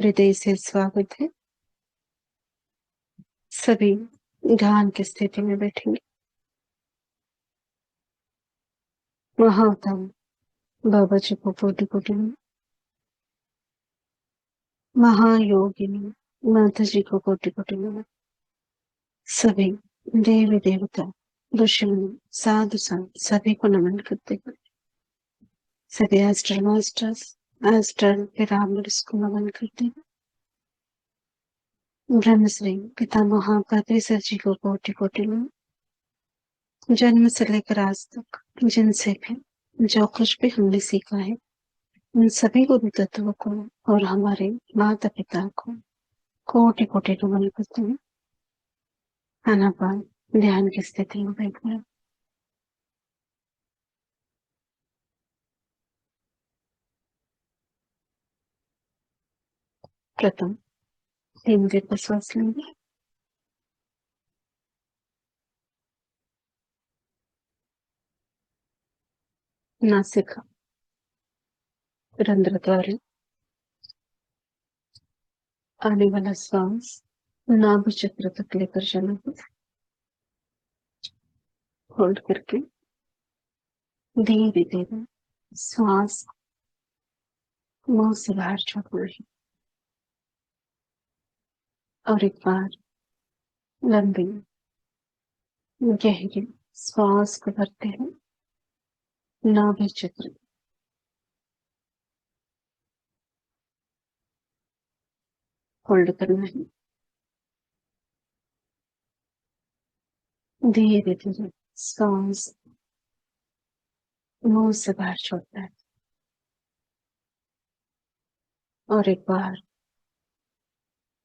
हृदय से स्वागत है। सभी ध्यान की स्थिति में बैठेंगे। महावतम बाबा जी को कोटि कोटि नमन। महायोगिनी माता जी को कोटि कोटि नमन। सभी देवी देवता ऋषि मुनि साधु संत सभी को नमन करते हैं। सभी एस्ट्रल मास्टर्स एस्ट्रल पिरामिड्स को नमन करते हैं। ब्रह्मश्री पिता महापात्रेसर जी को कोटि कोटि नमन। जन्म से लेकर आज तक जिनसे भी जो कुछ भी हमने सीखा है उन सभी गुरु तत्वों को और हमारे माता पिता को कोटि कोटि नमन करते हैं। आनापान ध्यान की स्थिति में बैठना। प्रथम 3 दीर्घ श्वास लेंगे। नासिका रंध्र द्वारा आने वाला श्वास नाभि चक्र तक लेकर जाना है। होल्ड करके धीरे धीरे श्वास मुंह से बाहर छोड़ना है और एक बार लंबी गहरी श्वास को भरते हैं। नाभि चक्र होल्ड करना है। धीरे धीरे सांस मुंह से बाहर छोड़ता है और एक बार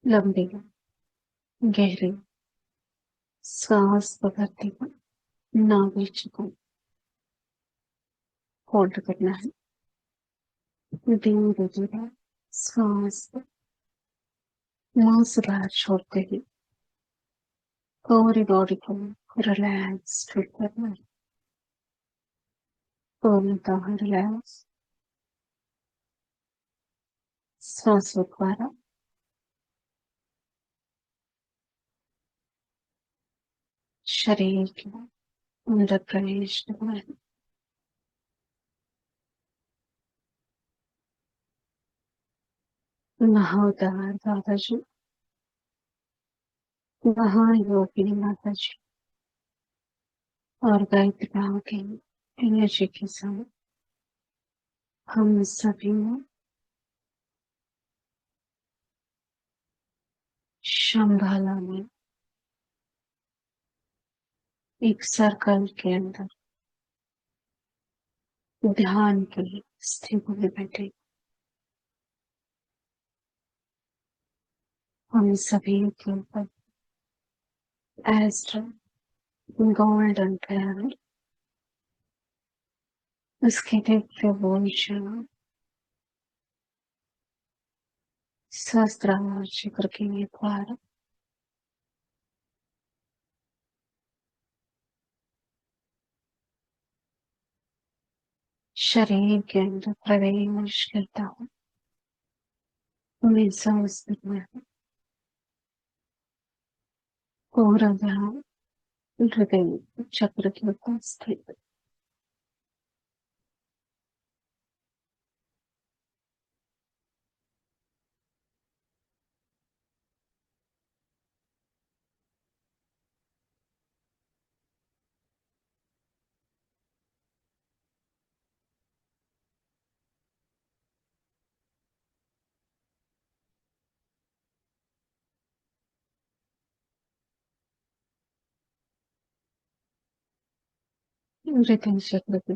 लंबी गहरी सांस पकड़ते हुए नाभि को होल्ड करना है। धीरे धीरे सांस मुंह से बाहर छोड़ते हुए पूरी बॉडी को रिलैक्स फील करना है। पूर्णतः रिलैक्स सांसों द्वारा शरीर के अंदर प्रवेश करना है। महावतार दादाजी महायोगिनी माता जी और गायत्री माँ की एनर्जी के साथ हम सभी में शंभाला में एक सर्कल के अंदर ध्यान की स्थिति में बैठे हम सभी के ऊपर एस्ट्रल गोल्डन पिरामिड उसके दिव्य भूषण सहस्त्रार चक्र के द्वारा शरीर के अंदर प्रवेश करता हूँ। मैं समझ में पूरा ध्यान हृदय चक्र के ऊपर स्थित। हृदय चक्र के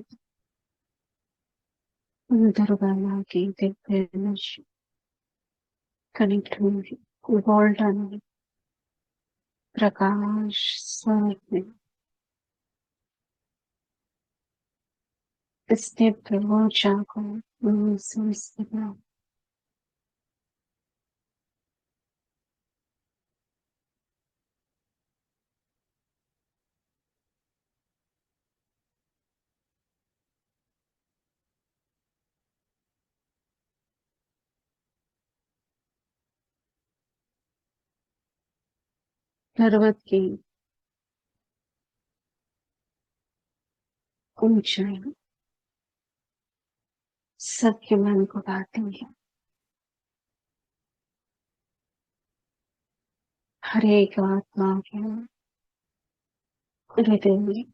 अंदर गाना की दिव्य एनर्जी कनेक्ट हुई गोल्डन प्रकाश स्वरूप में इस दिव्य ऊर्जा को महसूस करना। पर्वत की ऊंचाई सबके मन को भाती है। हर एक आत्मा के हृदय में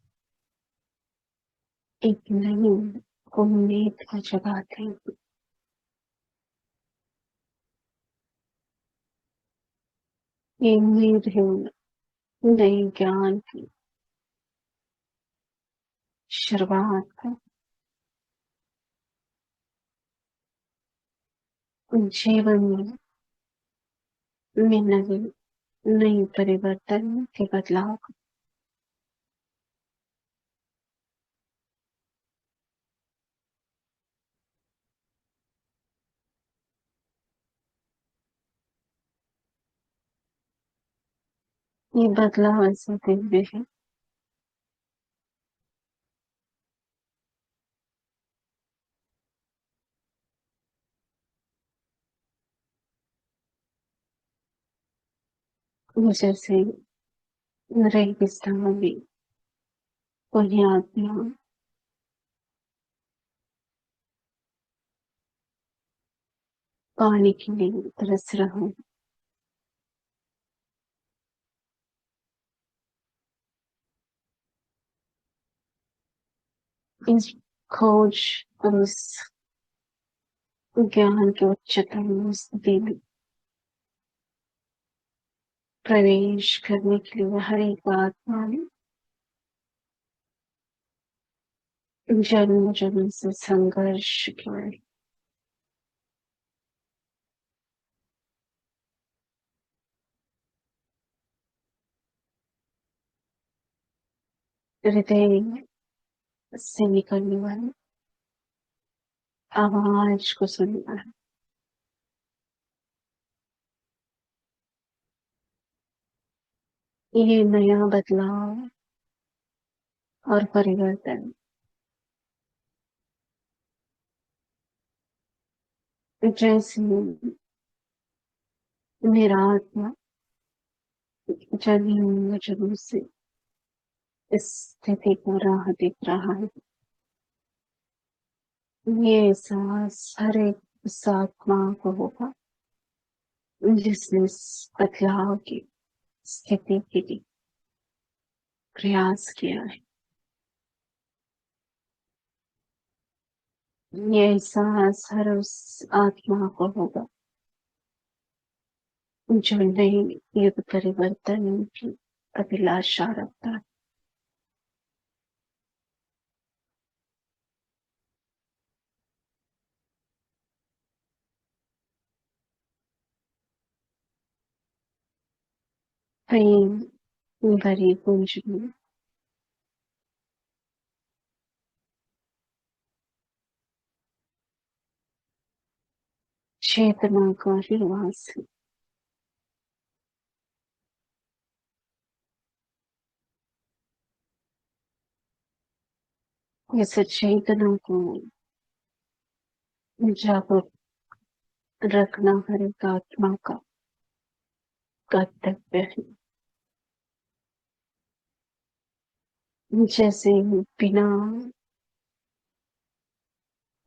एक नई उम्मीद को जगाते हैं। ये उम्मीद है नई ज्ञान की शुरुआत का, जीवन में नई नई परिवर्तन के बदलाव का। ये बदलाव ऐसा दिव्य है जैसे रेगिस्तान में कोई आत्मा पानी के लिए तरस रहा है। इस खोज और उस ज्ञान के उच्चतम स्थिति में प्रवेश करने के लिए हर एक आत्मा ने जन्म जन्म से संघर्ष किया है। हृदय से निकलने वाली आवाज को सुनना है। ये नया बदलाव और परिवर्तन जैसे मेरा आत्मा जन्म जन्म से इस स्थिति को राह देख रहा है। ये एहसास हर एक उस आत्मा को होगा जिसने इस बदलाव की स्थिति के लिए प्रयास किया है। ये एहसास हर उस आत्मा को होगा जो नई युग परिवर्तन की अभिलाषा रखता है। प्रेम भरी गूंज में चेतना का ही वास है। इस चेतना को जागरूक रखना हर एक आत्मा का कर्तव्य है। जैसे बिना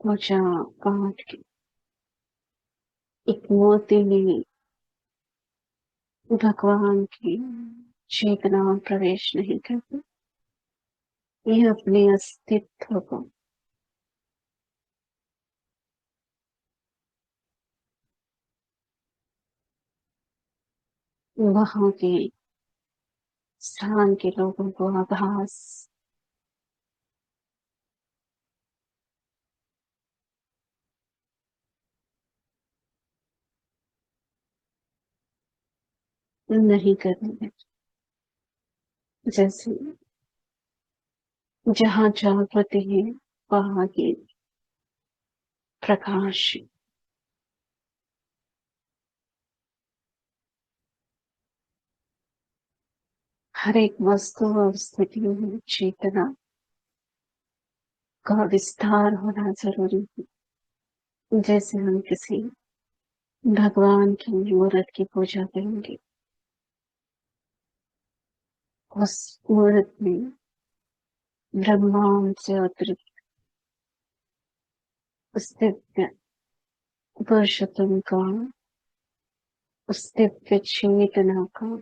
त्वचा काट के एक मोती ने भगवान की चेतना में प्रवेश नहीं करती। ये अपने अस्तित्व को वहां के स्थान के लोगों को आभास नहीं करने देती। जैसे जहाँ जागृति है वहां की प्रकाश है। हर एक वस्तु और स्थिति में चेतना का विस्तार होना जरूरी है। जैसे हम किसी भगवान की मूर्त की पूजा करेंगे उस मुहूर्त में ब्रह्मांड से अतिरिक्त उस दिव्य पुरुषोत्तम का, उस दिव्य चेतना का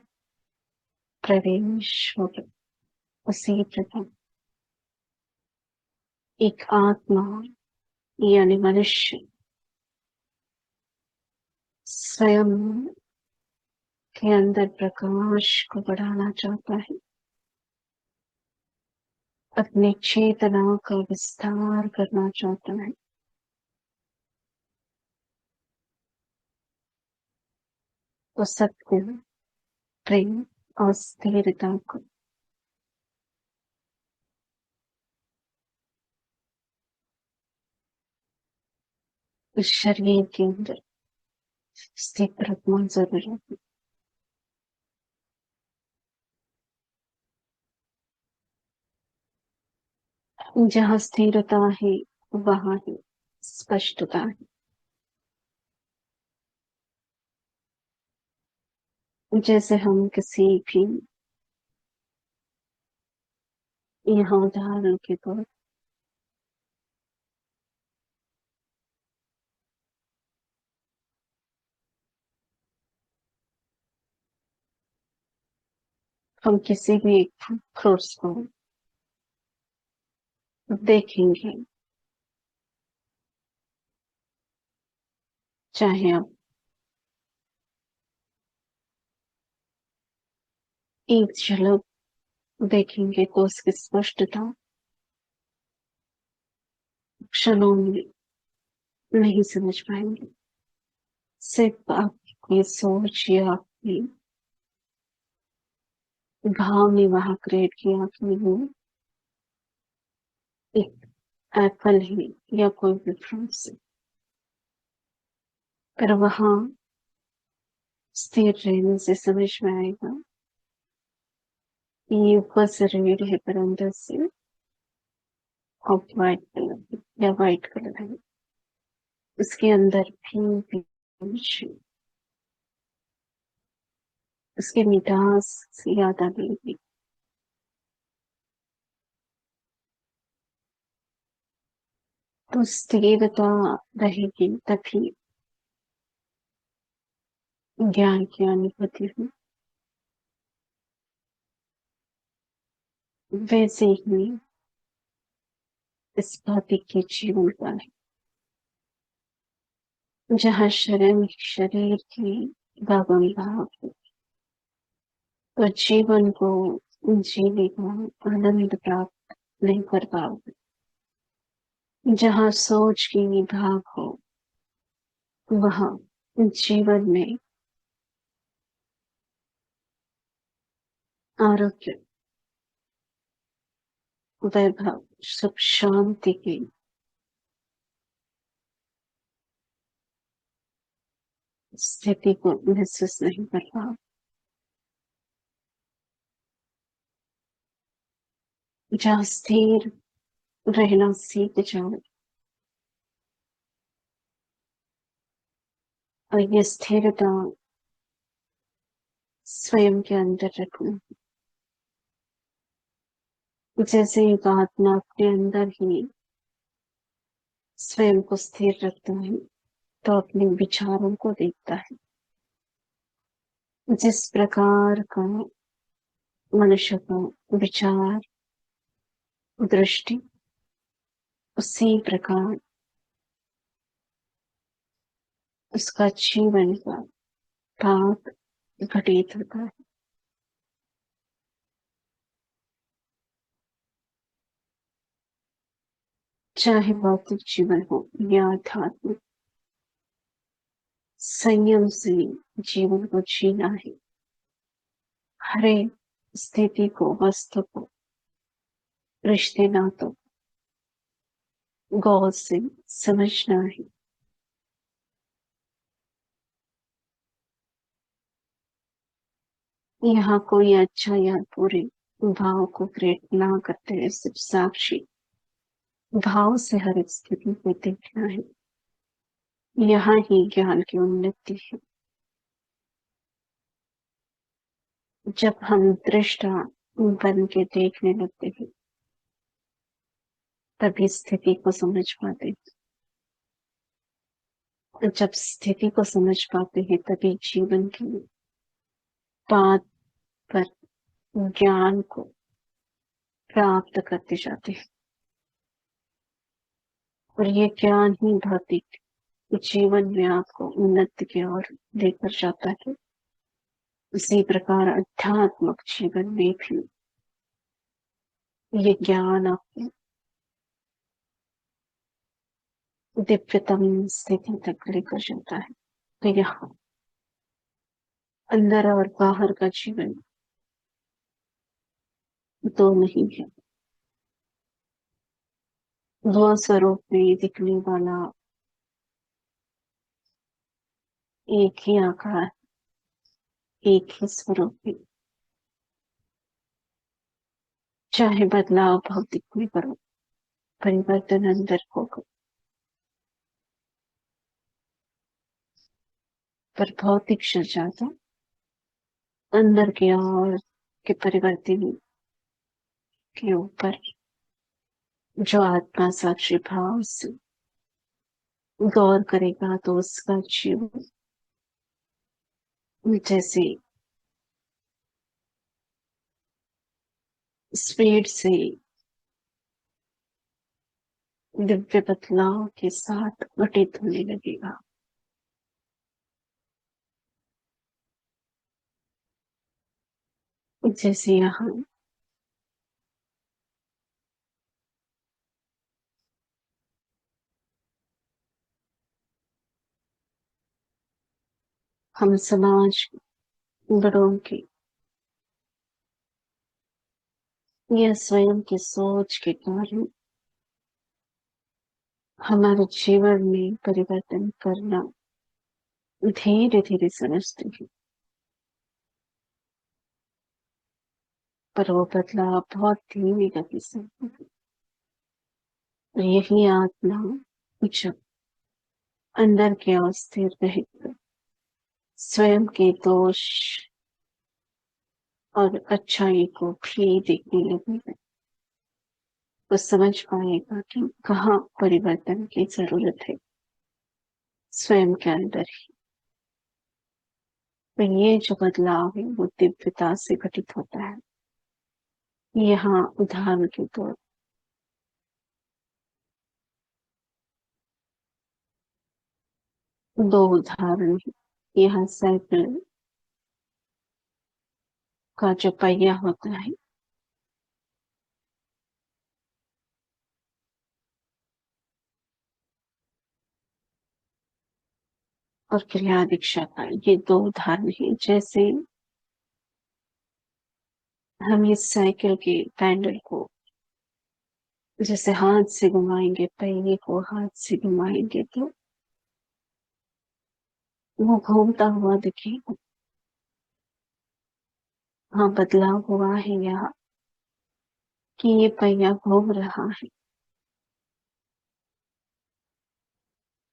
प्रवेश हो गया। उसी प्रकार एक आत्मा यानी मनुष्य स्वयं के अंदर प्रकाश को बढ़ाना चाहता है, अपनी चेतना का विस्तार करना चाहता है, तो सत्य, प्रेम और स्थिरता को इस शरीर के अंदर स्थित रखना जरूरी है। जहाँ स्थिरता है वहाँ ही स्पष्टता है। जैसे हम किसी भी, यहाँ उदाहरण के तौर, हम किसी भी फ्रूट्स को देखेंगे, चाहे आप एक झलक देखेंगे तो उसकी स्पष्टता क्षणों में नहीं समझ पाएंगे। सिर्फ आपकी सोच या आपकी भाव ने वहां क्रिएट किया कि वो एक एप्पल है या कोई भी फ्रूट्स है, पर वहां स्थिर रहने से समझ में आएगा कि ये ऊपर से रेड है पर अंदर से ऑफ वाइट कलर या वाइट कलर है। उसके अंदर भी कुछ उसके मिठास से याद आ गई। तो स्थिरता रहेगी तभी ज्ञान की अनुभूति हुई। वैसे ही इस भौतिक के जीवन का है, जहाँ शरीर की भागम भाग है, तो जीवन को जीने का आनंद प्राप्त नहीं कर पाओगे। जहाँ सोच की भाग हो, वहाँ जीवन में आरोग्य, वैभव, सुख, शांति की स्थिति को महसूस नहीं कर पाओ। जहाँ स्थिर रहना सीख जाओ और ये स्थिरता स्वयं के अंदर रखना, जैसे एक आत्मा अपने अंदर ही स्वयं को स्थिर रखता है तो अपने विचारों को देखता है। जिस प्रकार का मनुष्य का विचार, दृष्टि, उसी प्रकार उसका जीवन का भाग घटित होता है। चाहे भौतिक जीवन हो या आध्यात्मिक, संयम से जीवन को जीना है। हर एक स्थिति को, वस्तु को, रिश्ते नातों गौर से समझना है। यहाँ कोई अच्छा या बुरे भाव को क्रिएट ना करते हैं, सिर्फ साक्षी भाव से हर एक स्थिति को देखना है। यहाँ ही ज्ञान की उन्नति है। जब हम दृष्टा बन के देखने लगते हैं, तभी स्थिति को समझ पाते हैं। जब स्थिति को समझ पाते हैं तभी जीवन की बात पर ज्ञान को प्राप्त करते जाते हैं, और ये ज्ञान ही भौतिक जीवन में आपको उन्नति की ओर लेकर जाता है। उसी प्रकार अध्यात्मक जीवन में भी ये ज्ञान आपको दिव्यतम स्थिति तक लेकर चलता है। तो यहाँ अंदर और बाहर का जीवन दो नहीं है, दो स्वरूप में दिखने वाला एक ही आकार, एक ही स्वरूप में। चाहे बदलाव भौतिक में करो, परिवर्तन अंदर होगा, पर भौतिक सजाता अंदर की ओर के परिवर्तन के ऊपर जो आत्मा साक्षी भाव से गौर करेगा तो उसका जीवन जैसे स्पीड से दिव्य बदलाव के साथ घटित होने लगेगा। जैसे यहाँ हम समाज बड़ों की या स्वयं की सोच के कारण हमारे जीवन में परिवर्तन करना धीरे धीरे समझते हैं, पर वो बदलाव बहुत धीमी गति से होता है। यही आत्मा जब अंदर के अस्थिर रहकर स्वयं के दोष और अच्छाई को भी देखने लगेगा, तो समझ पाएगा कि कहाँ परिवर्तन की जरूरत है, स्वयं के अंदर ही। तो ये जो बदलाव है वो दिव्यता से घटित होता है। यहाँ उदाहरण के तौर दो उदाहरण है। यहाँ साइकिल का जो पहिया होता है और क्रिया दीक्षा का, ये दो उदाहरण है। जैसे हम इस साइकिल के पैडल को जैसे हाथ से घुमाएंगे, पहिए को हाथ से घुमाएंगे तो वो घूमता हुआ दिखेगा। हाँ, बदलाव हुआ है यहाँ कि ये पहिया घूम रहा है,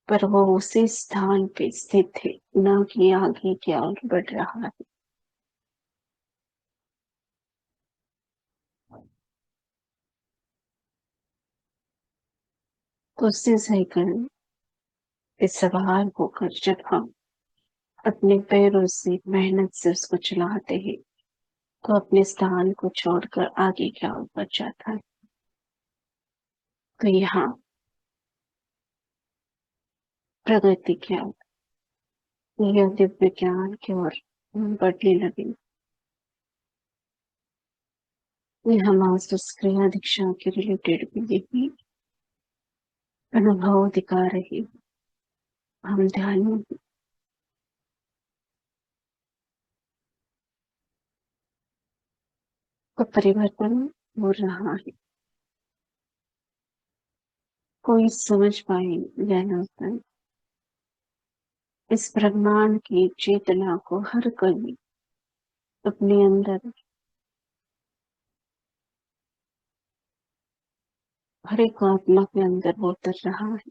पर वो उसी स्थान पे स्थित है, ना कि आगे की ओर बढ़ रहा है। तो उससे साइकिल पे सवार होकर जब हम अपने पैरों से मेहनत से उसको चलाते हैं तो अपने स्थान को छोड़कर आगे की ओर बढ़ जाता है। तो यहाँ प्रगति की ओर यह दिव्य ज्ञान की ओर बढ़ने लगे। ये हम आज उस क्रिया दीक्षा के रिलेटेड भी देखिए अनुभव दिखा रहे हैं। हम ध्यान में तो परिवर्तन हो रहा है, कोई समझ पाए या न पाए, इस ब्रह्मांड की चेतना को हर कोई अपने अंदर, हर एक आत्मा के अंदर वो उतर रहा है।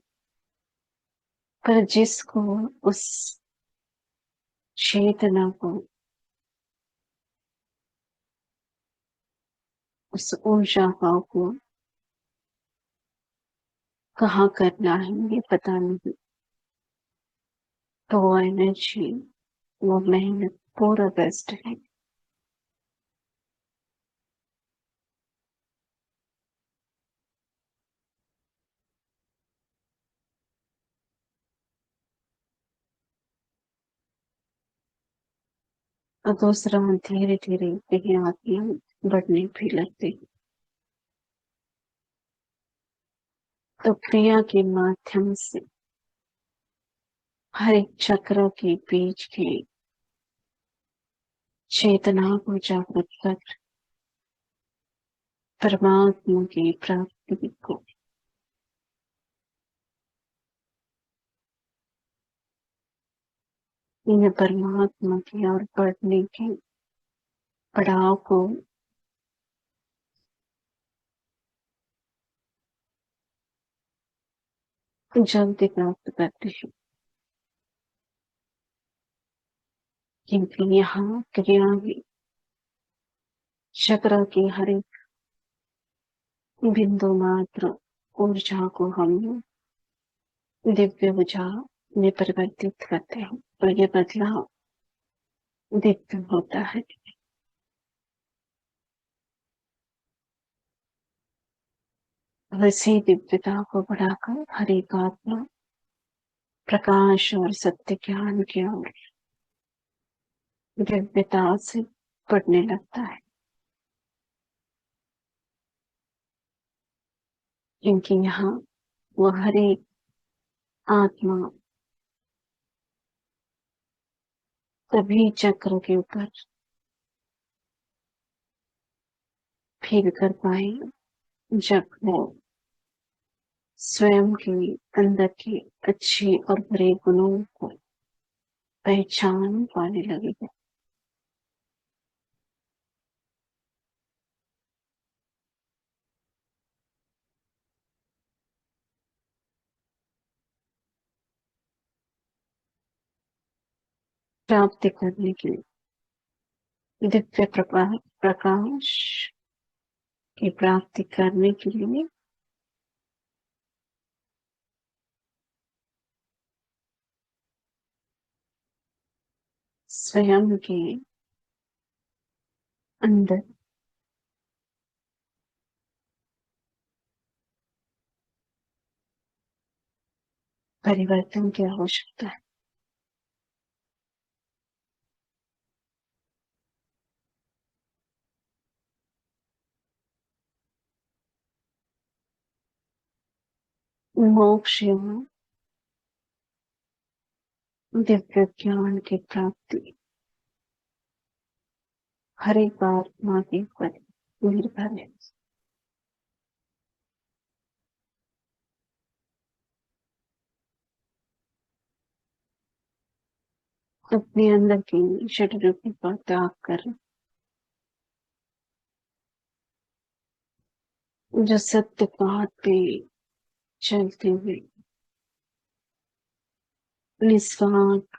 पर जिसको उस चेतना को उस ऊर्जा का उपयोग कहाँ करना है ये पता नहीं, तो वो एनर्जी, वो मेहनत पूरा बेस्ट है। और दूसरा, धीरे धीरे कहीं आगे बढ़ने भी लगते, तो क्रिया के माध्यम से हर एक चक्र के बीच की चेतना को जागृत कर परमात्मा की प्राप्ति को, इन परमात्मा की ओर बढ़ने के पड़ाव को जल्दी प्राप्त करते हैं। क्योंकि यहाँ क्रिया में चक्र की हर एक बिंदु मात्र ऊर्जा को हम दिव्य ऊर्जा में परिवर्तित करते हैं, और ये बदलाव दिव्य होता है। वैसे दिव्यता को बढ़ाकर हर एक आत्मा प्रकाश और सत्य ज्ञान की ओर दिव्यता से बढ़ने लगता है। क्योंकि यहाँ वो हर एक आत्मा तभी चक्र के ऊपर फील कर पाए जब वो स्वयं के अंदर के अच्छे और बुरे गुणों को पहचान पाने लगेगा। प्राप्ति करने के लिए, दिव्य प्रकाश की प्राप्ति करने के लिए स्वयं के अंदर परिवर्तन की आवश्यकता है। मोक्ष एवं दिव्य ज्ञान की प्राप्ति हर एक आत्मा के ऊपर निर्भर है। अपने अंदर की षड्रुपी का त्याग कर जो सत्य पाथ पे चलते हुए निस्वार्थ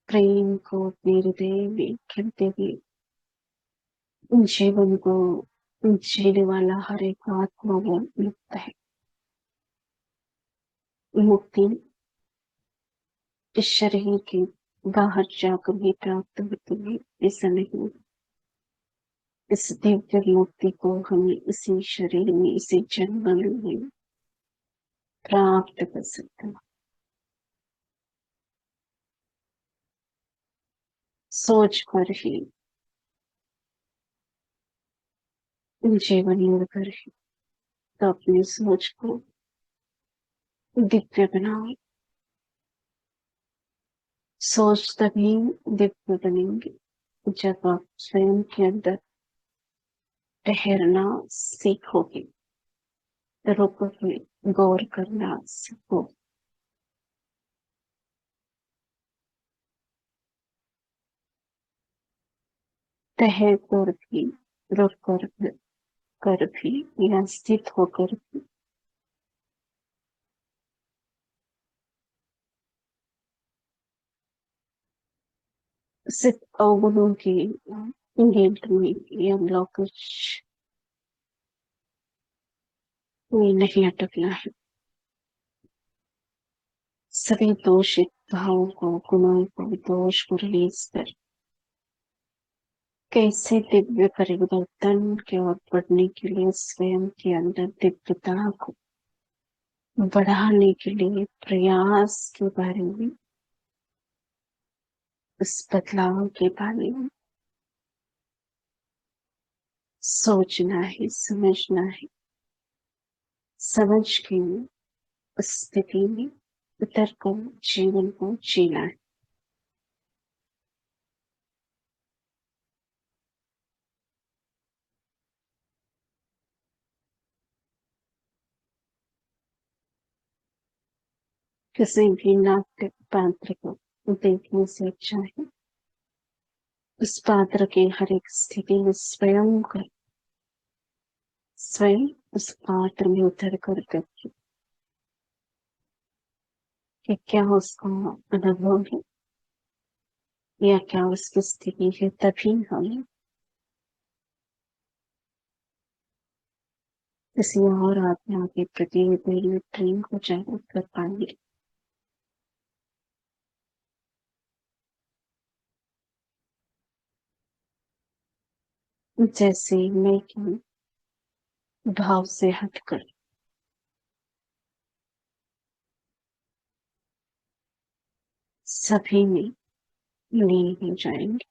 प्रेम को अपने हृदय में खिलते हुए जीवन को जीने वाला हर एक आत्मा वो मुक्त है। मुक्ति इस शरीर के बाहर जाकर भी प्राप्त होती है, ऐसा नहीं। इस दिव्य मुक्ति को हमें इसी शरीर में, इसी जन्म में प्राप्त कर सकते हैं। सोच पर ही जीवन निर्भर है, तो अपनी सोच को दिव्य बनाओ। सोच तभी दिव्य बनेंगे जब आप स्वयं के अंदर ठहरना सीखोगे, रुकोगे, गौर करना सीखो। ठहर कर भी, रुक कर भी, या स्थित होकर भी सिर्फ अवगुणों की गिल्ट में या ब्लॉकेज में नहीं अटकना है। सभी दोषित भावों को, गुणों को, दोष को रिलीज कर कैसे दिव्य परिवर्तन की ओर बढ़ने के लिए स्वयं के अंदर दिव्यता को बढ़ाने के लिए प्रयास के बारे में, इस बदलाव के बारे में सोचना है, समझना है। समझ के उस स्थिति में उतर कर जीवन को जीना है। किसी भी नाट्य पात्र को देखने से अच्छा है उस पात्र के हर एक स्थिति में स्वयं उस पात्र में उतर कर देखे कि क्या उसका अनुभव है या क्या उसकी स्थिति है। तभी हम किसी और आत्मा के प्रति दिल में प्रेम को जागृत कर पाएंगे। जैसे मैं के भाव से हटकर सभी में लीन हो जाएंगे।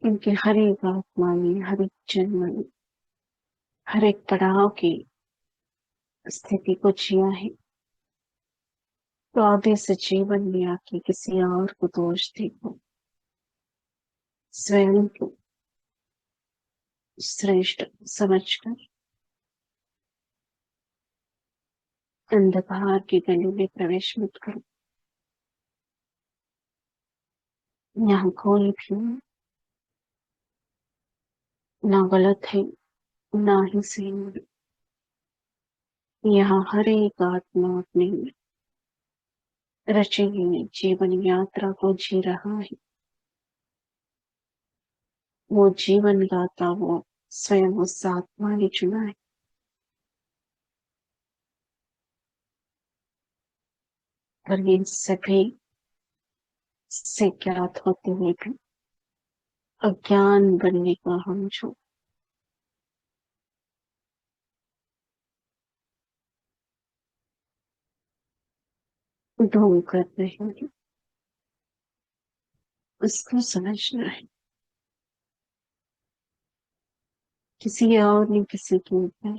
इनके हर एक आत्मा में, हर एक जन्म में, हर एक पड़ाव की स्थिति को जिया है, तो आगे से जीवन में आके किसी और को दोष देखो, स्वयं को श्रेष्ठ समझकर अंधकार की गली में प्रवेश मत करो। यहाँ कोई भी ना गलत है, ना ही सही है। यहाँ हर एक आत्मा अपनी रची हुई जीवन यात्रा को जी रहा है। वो जीवन गाता वो स्वयं उस आत्मा ने चुना है। पर ये सभी से ज्ञात होते हुए भी अज्ञान बनने का हम जो ढोंग कर रहे हैं, उसको समझना है। किसी और ने किसी के ऊपर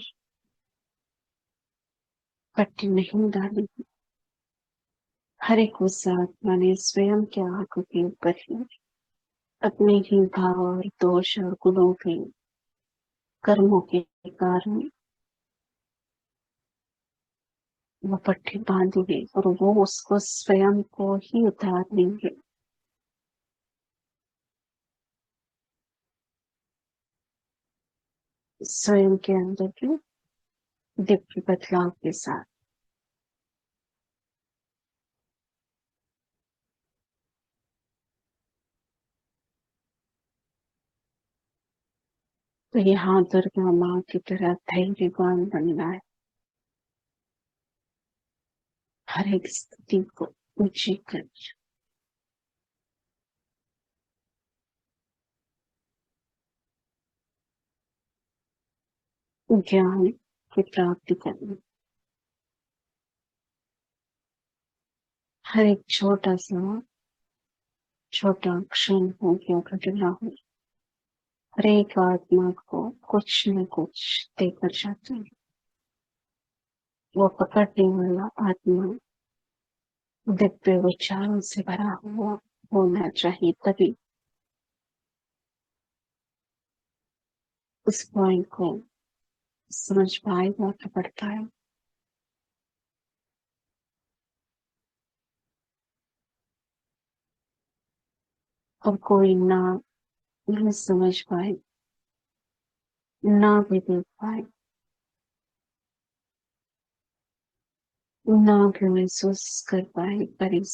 पट्टी नहीं डाली। हर एक उस आत्मा ने स्वयं के आंखों के ऊपर ही अपने ही भाव और दोष और गुणों के कर्मों के कारण वो पट्टी बांधी है और वो उसको स्वयं को ही उतार देंगे। स्वयं के अंदर के दिव्य बदलाव के साथ। तो यहाँ दुर्गा माँ की तरह धैर्यवान बनना है। हर एक स्थिति को ऊंची कर ज्ञान की प्राप्ति करनी। हर एक छोटा क्षण हो या घटना हो, हर एक आत्मा को कुछ न कुछ देकर जाते हैं। वो पकड़ने वाला आत्मा दिव्य विचारों से भरा हुआ होना चाहिए, तभी उस पॉइंट को समझ पाएगा, पकड़ पाएगा। और कोई ना नहीं समझ पाए, ना भी देख पाए, ना भी महसूस कर पाए पर इस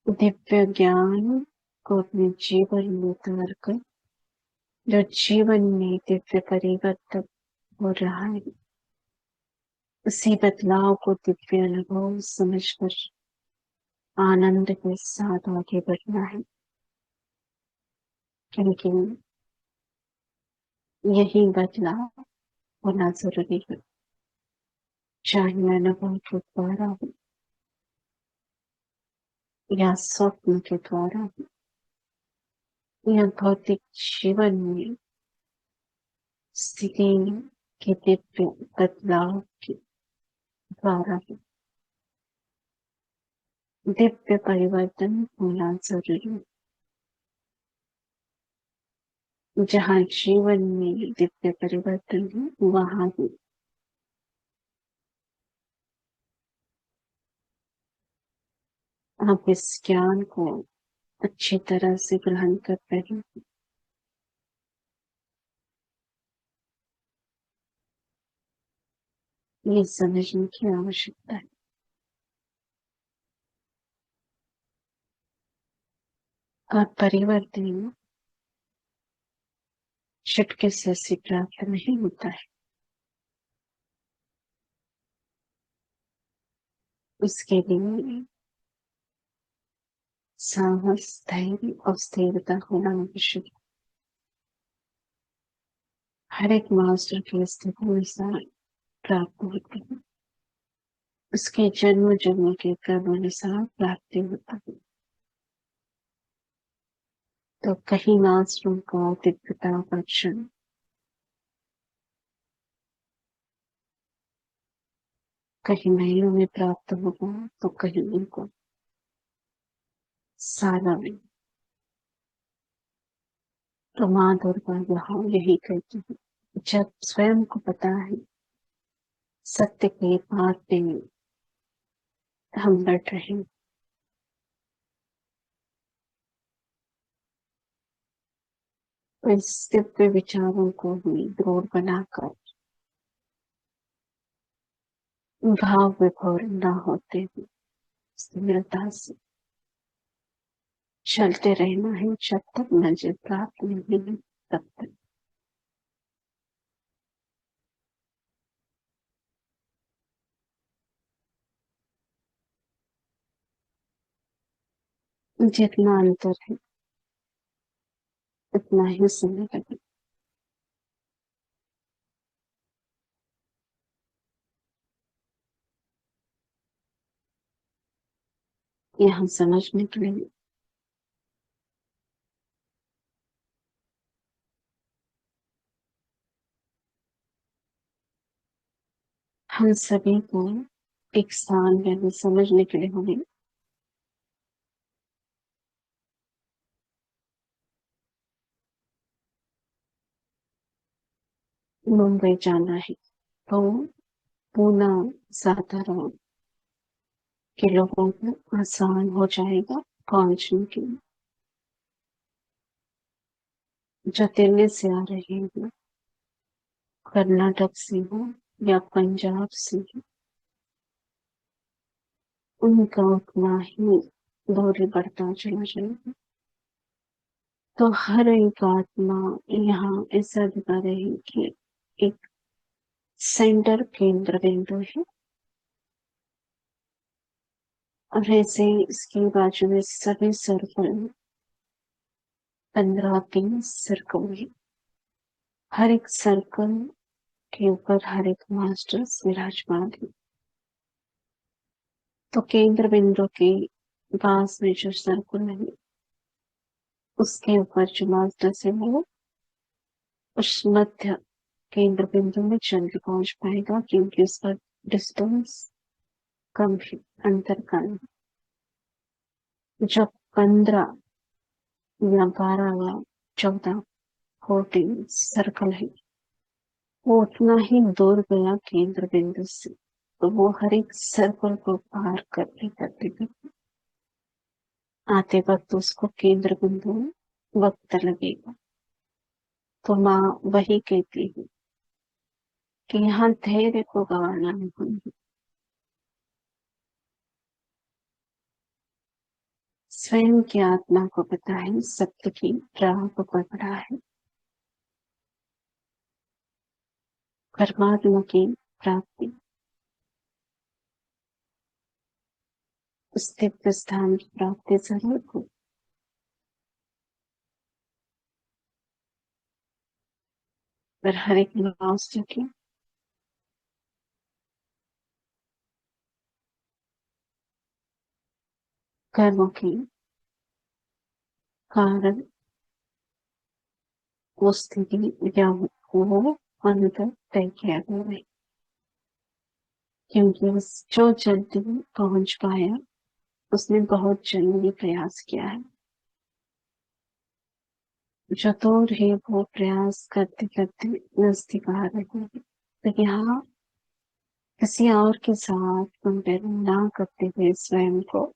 दिव्य ज्ञान को अपने जीवन में उतार कर जो जीवन में दिव्य परिवर्तन हो रहा है, उसी बदलाव को दिव्य अनुभव समझकर आनंद के साथ आगे बढ़ना है, क्योंकि यही बदलाव होना जरूरी है। चाहे मैं अनुभव के द्वारा हो या स्वप्न के द्वारा हो या भौतिक जीवन में स्थिति के दिव्य बदलाव के द्वारा हो, दिव्य परिवर्तन होना जरूरी है। जहाँ जीवन में दिव्य परिवर्तन है, वहां भी आप इस ज्ञान को अच्छी तरह से ग्रहण कर रहे हैं। ये समझने की आवश्यकता है। और परिवर्तन चुटकी से प्राप्त नहीं होता है। उसके लिए साहस, धैर्य और स्थिरता होना आवश्यक है। हर एक मास्टर की स्थिति अनुसार प्राप्त होती है। उसके जन्म जन्म के क्रम अनुसार प्राप्ति होता है। तो कहीं मास्टरों का दिव्यता का क्षण कहीं महीनों में प्राप्त होगा, तो कहीं उनको सालों में। तो माँ दुर्गा यहाँ यही कहती है, जब स्वयं को पता है सत्य के पार पे हम बढ़ रहे हैं, तो इस दिव्य विचारों को ही दृढ़ बनाकर भाव विभोर न होते हुए स्थिरता से चलते रहना है, जब तक मंजिल प्राप्त नहीं है तब तक। जितना अंतर है उतना ही समय लगे। यहाँ समझने के लिए हम सभी को एक स्थान यानी समझने के लिए हमें मुंबई जाना है। तो पूना साधारण के लोगों को आसान हो जाएगा पहुंचने के लिए। जो दिल्ली से आ रहे हैं, कर्नाटक से हो या पंजाब से हो, उनका उतना ही दूरी बढ़ता चला जाएगा। तो हर एक आत्मा यहाँ ऐसा दिखा रहे हैं कि एक सेंटर केंद्र बिंदु है, और ऐसे इसके बाजू में सभी सर्कल 15 तीन सर्कल है। हर एक सर्कल के ऊपर हर एक मास्टर विराजमान है। तो केंद्र बिंदु के पास में जो सर्कल है, उसके ऊपर जो मास्टर है वो उस मध्य केंद्र बिंदु में जल्दी पहुंच पाएगा, क्योंकि उसका डिस्टेंस कम है, अंतर कम है। जब 15 या 12 या 14 14 सर्कल है, वो उतना ही दूर गया केंद्र बिंदु से। तो वो हर एक सर्कल को पार करते करते आते वक्त उसको केंद्र बिंदु में वक्त लगेगा। तो माँ वही कहती है कि यहाँ धैर्य को गंवाना नहीं है। स्वयं की आत्मा को पता है सत्य की राह पकड़ पड़ा है। परमात्मा की प्राप्ति उस दिव्य स्थान की प्राप्ति जरूर हो, पर हर एक मनुष्य के कर्मों के कारण वो स्थिति या वो अंतर तय किया गया है। क्योंकि जो जल्दी पहुंच पाया उसने बहुत जल्दी प्रयास किया है। जो दूर है वो प्रयास करते करते नजदीक आ रहे हैं। तो यहाँ किसी और के साथ कंपेयर ना करते हुए स्वयं को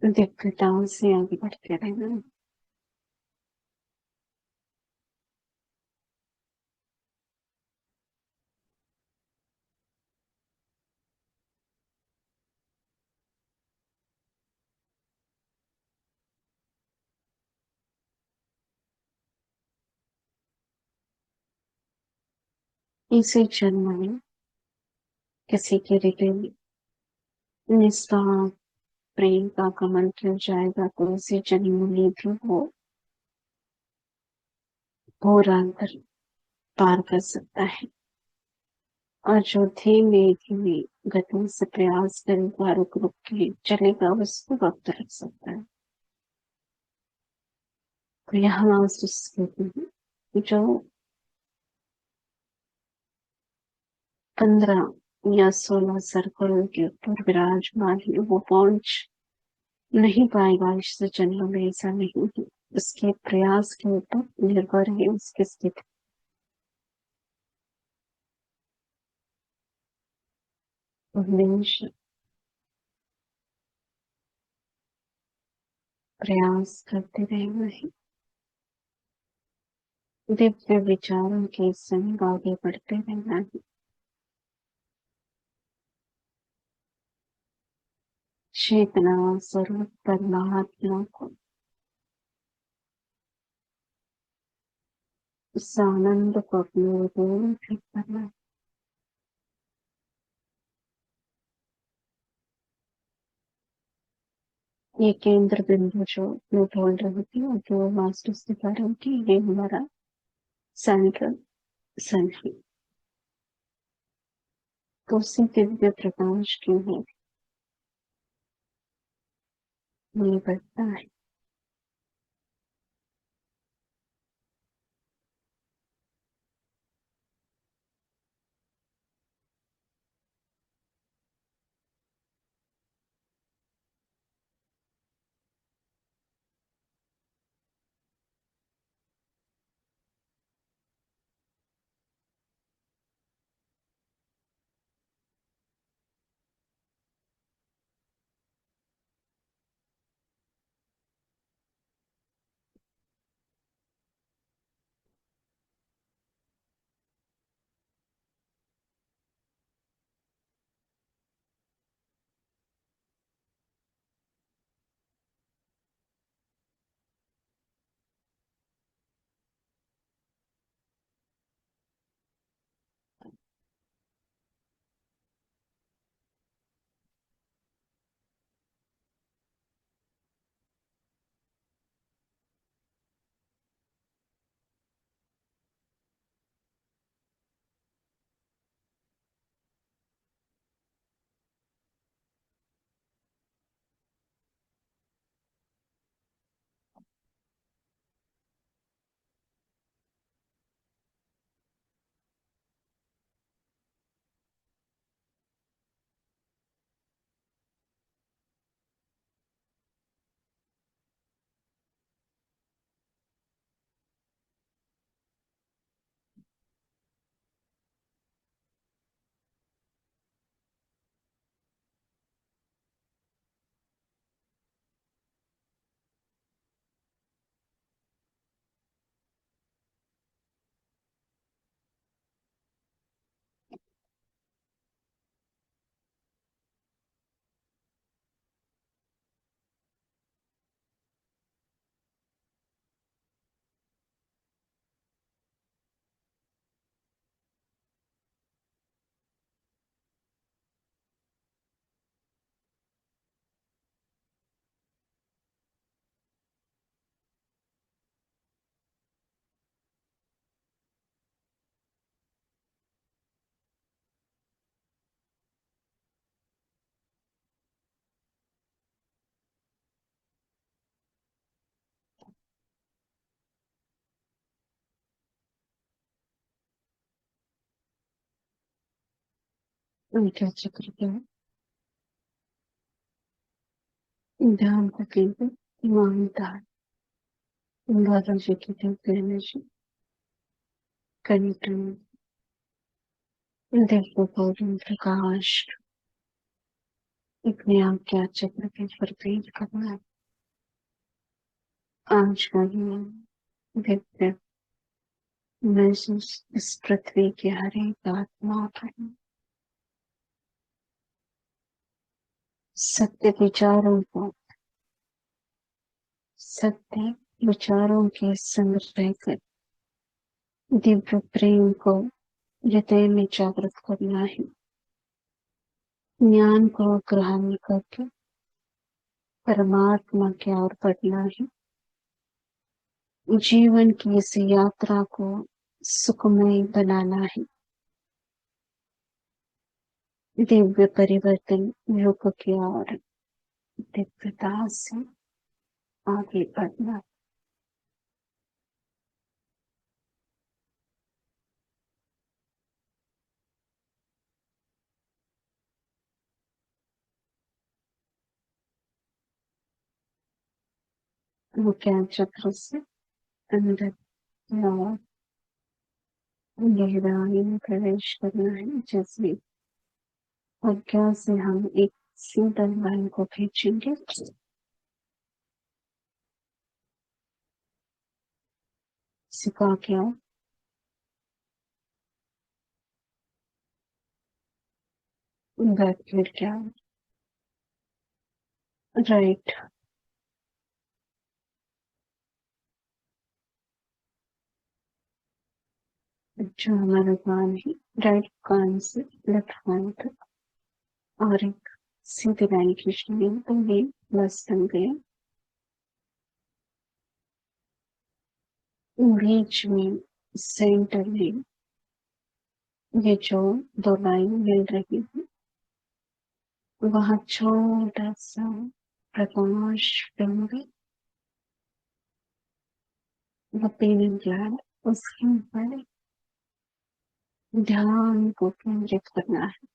दिव्यताओं से आगे बढ़ते रहना। इसी जन्म में किसी के हृदय निस्वार्थ प्रेम का कमल खिल जाएगा तो इसी जन्म में भी वो घोर अंतर पार कर सकता है। और जो धीमे धीमे गति से प्रयास करेगा, रुक रुक के चलेगा, उसको वक्त लग सकता है। तो यहाँ महसूस करती हूँ कि जो 15 या 16 सर्कल के ऊपर विराजमान है वो पहुंच नहीं पाएगा इस जन्म में, ऐसा नहीं है। उसके प्रयास के ऊपर निर्भर है उसकी स्थिति। हमेशा प्रयास करते रहना है, दिव्य विचारों के संग आगे बढ़ते रहना है। चेतना स्वरूप परमात्मा को उस आनंद को अपने हृदय में फिट करना है। ये केंद्र बिंदु जो मैं बोल रही थी और जो मास्टर सिखा रही थी, ये हमारा सेंट्रल सन है। तो उसी दिव्य प्रकाश की है ये बढ़ता है। आज्ञा चक्र क्या है? ध्यान को केंद्रित ईमानदार एग्जीक्यूटिव एनर्जी कनेक्ट दिव्य पूर्ण प्रकाश अपने आज्ञा चक्र के प्रतीक करना है। आज का ये दिव्य महसूस इस पृथ्वी की हर एक आत्मा पर सत्य विचारों को सत्य विचारों के संग रहकर दिव्य प्रेम को हृदय में जागृत करना है। ज्ञान को ग्रहण करके परमात्मा की ओर बढ़ना है। जीवन की इस यात्रा को सुखमय बनाना है। दिव्य परिवर्तन युग की ओर दिव्यता से आगे बढ़ना। वो ज्ञान चक्र से अंदर की ओर गहराई में प्रवेश करना है। जैसे अज्ञा से हम एक सीधा लाइन को खींचेंगे, सिखा क्या बैक फिर क्या राइट। जो हमारा कान है राइट कान से लेफ्ट कान तक और एक सीधी लाइन खींचनी है तो ये प्लस बन गया। बीच में सेंटर में ये जो दो लाइन मिल रही है वहां छोटा सा प्रकाश बिंदु व पीली ग्लैंड उसके ऊपर ध्यान को केंद्रित करना है।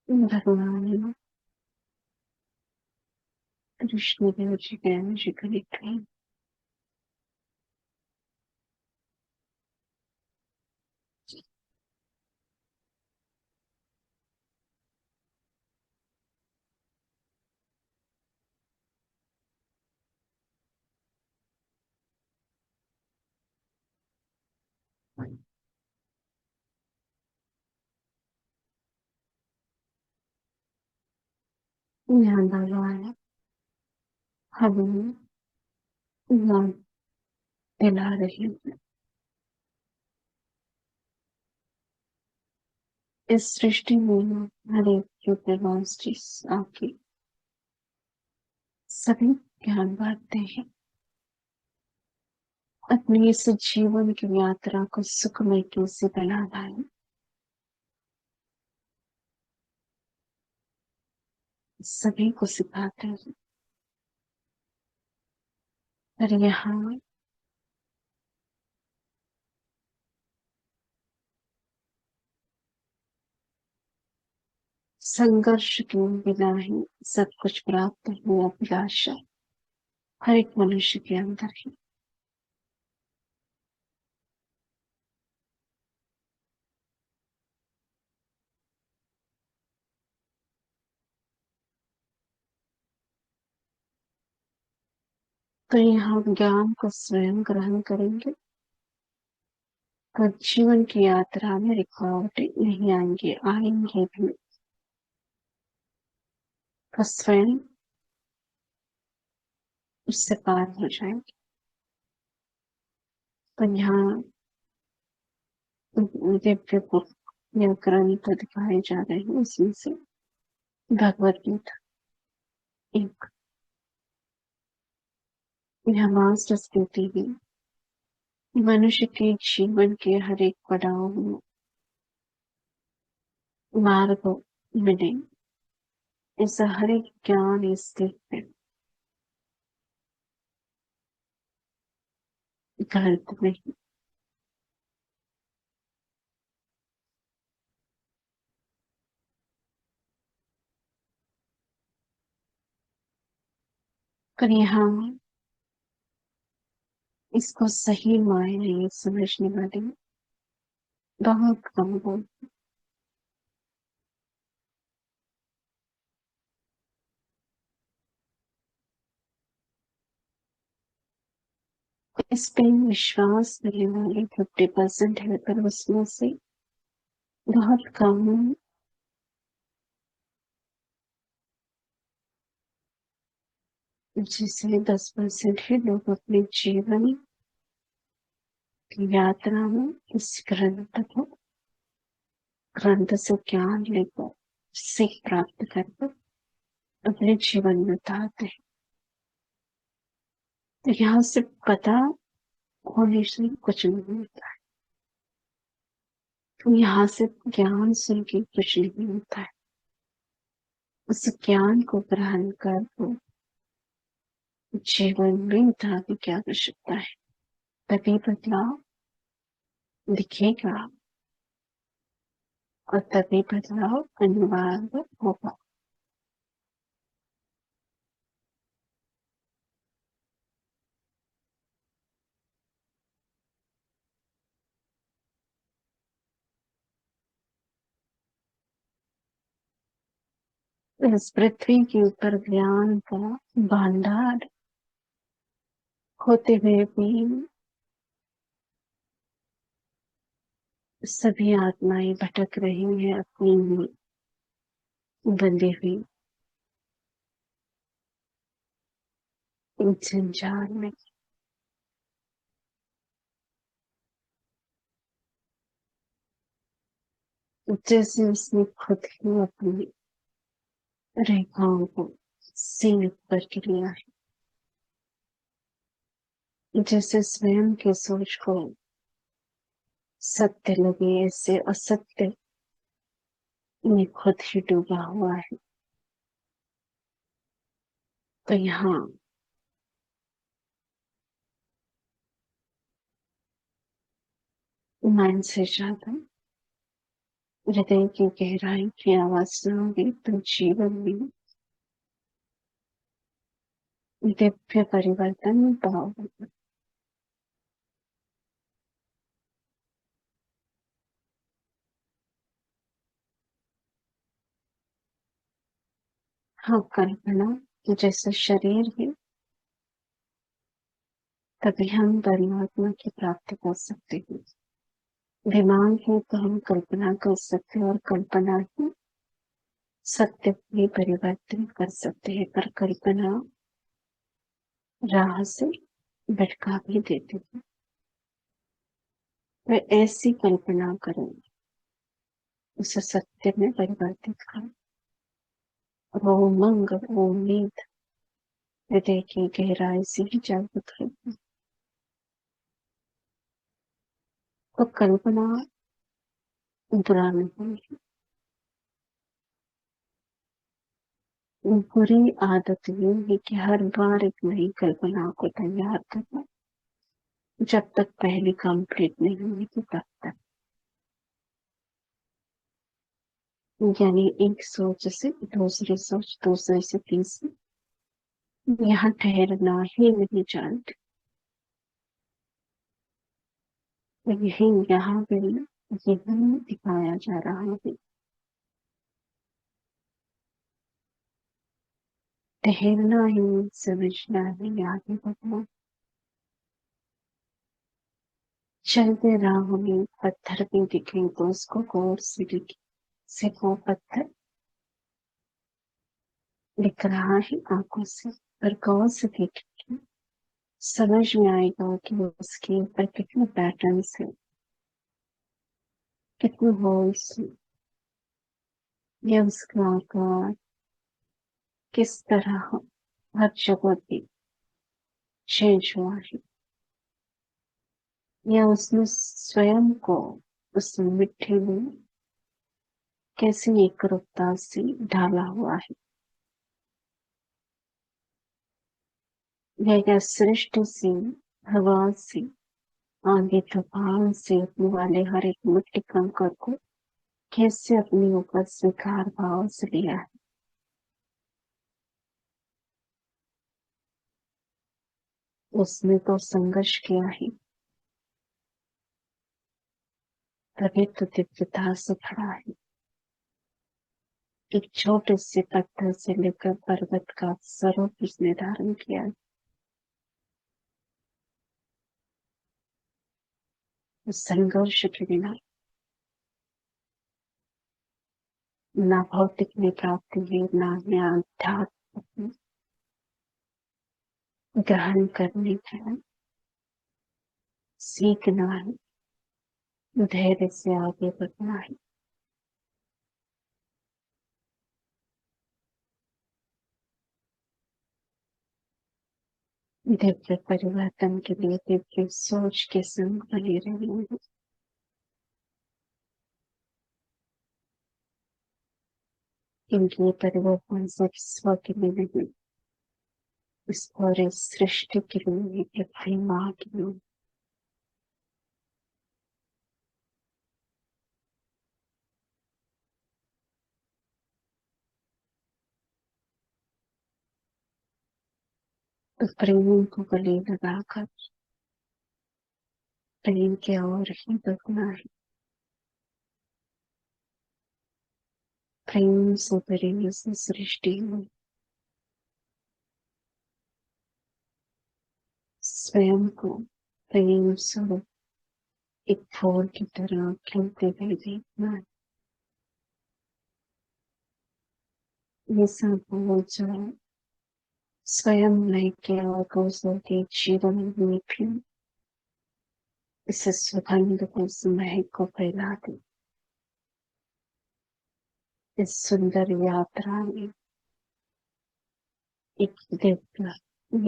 भगवान कृष्णदेव जी के एनर्जी कनेक्ट है। यहाँ भगवान हमें याद दिला रहे हैं इस सृष्टि में हर एक जो चीज आपकी सभी ज्ञान बांटते हैं। अपनी इस जीवन की यात्रा को सुखमय कैसे बनाना है सभी को सिखाते हैं। पर यहाँ संघर्ष के बिना ही सब कुछ प्राप्त हुआ अभिलाषा हर एक मनुष्य के अंदर है। तो यहाँ ज्ञान को स्वयं ग्रहण करेंगे तो जीवन की यात्रा में रुकावटें नहीं आएंगे, आएंगे भी तो स्वयं उससे पार हो जाएंगे। तो यहाँ दिव्य बुक या ग्रंथ दिखाए जा रहे हैं। उसमें से भगवत गीता एक मास्टर स्तुति है। मनुष्य के जीवन के हर एक पड़ाव में मार्ग मिले, ऐसा हर एक ज्ञान इस लेख में गलत नहीं। पर यहाँ इसको सही मायने समझने वाले बहुत कम लोग। इस पे विश्वास करने वाले 50% है, पर उसमें से बहुत कम, जिसमें 10% ही लोग अपने जीवन की यात्रा में इस ग्रंथ से ज्ञान लेकर, सीख प्राप्त करके अपने जीवन में उतारते हैं। तो यहाँ से पता होने से कुछ नहीं होता है, तो यहाँ से ज्ञान सुन के कुछ नहीं होता है। उस ज्ञान को ग्रहण कर वो जीवन में उतार के क्या कर सकता है, तभी बदलाव दिखेगा और तभी बदलाव अनिवार्य होगा। इस पृथ्वी के ऊपर ज्ञान का भंडार होते हुए भी सभी आत्माएं भटक रही हैं अपनी बंधी हुई जंजाल में। जैसे उसने खुद ही अपनी रेखाओं को सीमित करके लिया है, जैसे स्वयं के सोच को सत्य लगे, ऐसे असत्य में खुद ही डूबा हुआ है। तो यहाँ मन से ज्यादा हृदय की गहराई की आवाज सुनोगे तो जीवन में दिव्य परिवर्तन पाओगे। हाँ, कल्पना जैसे शरीर है, तभी हम परमात्मा की प्राप्ति कर सकते हैं। दिमाग है तो हम कल्पना कर सकते हैं और कल्पना ही सत्य भी परिवर्तन कर सकते हैं, पर कल्पना राह से भटका भी देती है। वे ऐसी कल्पना करें, उसे सत्य में परिवर्तित करें। वो उमंग, वो उम्मीद हृदय की गहराई से ही जागृत होती। तो कल्पना बुरा नहीं है। बुरी आदत ये है कि हर बार एक नई कल्पना को तैयार करना, जब तक पहली कंप्लीट नहीं हुई तो तब तक। यानी एक सोच से दूसरी सोच, दूसरे से तीसरी, यहाँ ठहरना ही नहीं जानते। तो यही यहाँ पे यही दिखाया जा रहा है। ठहरना ही समझना है, आगे बढ़ना। चलते राह में पत्थर भी दिखे तो उसको गौर से दिखे, से वो पत्थर दिख रहा है आंखों से, पर गौर से देखेंगे समझ में आएगा कि उसके ऊपर कितने पैटर्न्स है, कितने होल्स है, या उसका आकार किस तरह हर जगह पे चेंज हुआ है, या उसने स्वयं को उस मिट्टी में कैसी एकरूपता से ढाला हुआ है। यह सृष्टि से, हवा से, आगे तूफान से उठने वाले हर एक मिट्टी कंकड़ को कैसे अपने ऊपर स्वीकार भाव से लिया है। उसने तो संघर्ष किया है, तभी तो दिव्यता से खड़ा है। एक छोटे से पत्थर से लेकर पर्वत का स्वरूप उसने धारण किया है। उस संघर्ष के बिना ना भौतिक में प्राप्ति है, ना ही अध्यात्म ग्रहण करने का सीखना है, धैर्य से आगे बढ़ना है। दिव्य परिवर्तन के लिए दिव्य सोच के संग बने रहना है। क्योंकि ये परिवर्तन सिर्फ स्व के लिए नहीं, इस पूरे सृष्टि के लिए, पृथ्वी माँ के लिए। तो प्रेम को गले लगाकर प्रेम के और ही बढ़ना है। प्रेम से प्रेम से सृष्टि में स्वयं को प्रेम स्वरूप एक फूल की तरह खिलते हुए देखना है। ये सब फूल जो है स्वयं लेके और दूसरों के जीवन में भी इस सुगंध को, इस महक को फैला दे। इस सुंदर यात्रा में एक दिव्य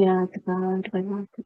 यादगार बना दे।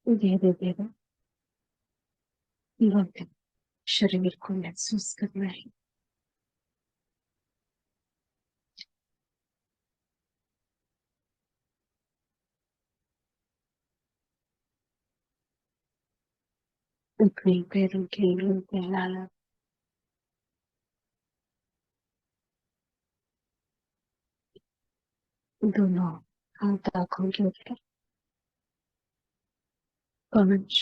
धीरे धीरे भव्य शरीर को महसूस करना है। अपने पैरों के अंगों को हिलाना, दोनों हाथ आंखों के ऊपर, 5,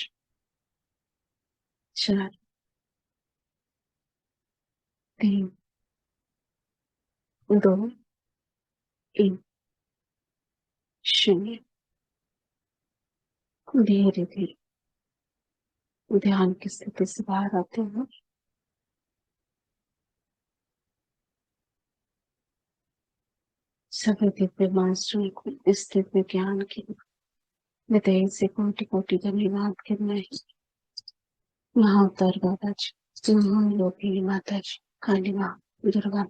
4, 3, 2, 1, 0। धीरे धीरे ध्यान की स्थिति से बाहर आते हुए सभी दिव्य मास्टरों को इस दिव्य ज्ञान के हृदय से कोटि कोटि धन्यवाद करना है। महाअवतार बाबा जी, महालोकी माता जी, काली माँ, दुर्गा,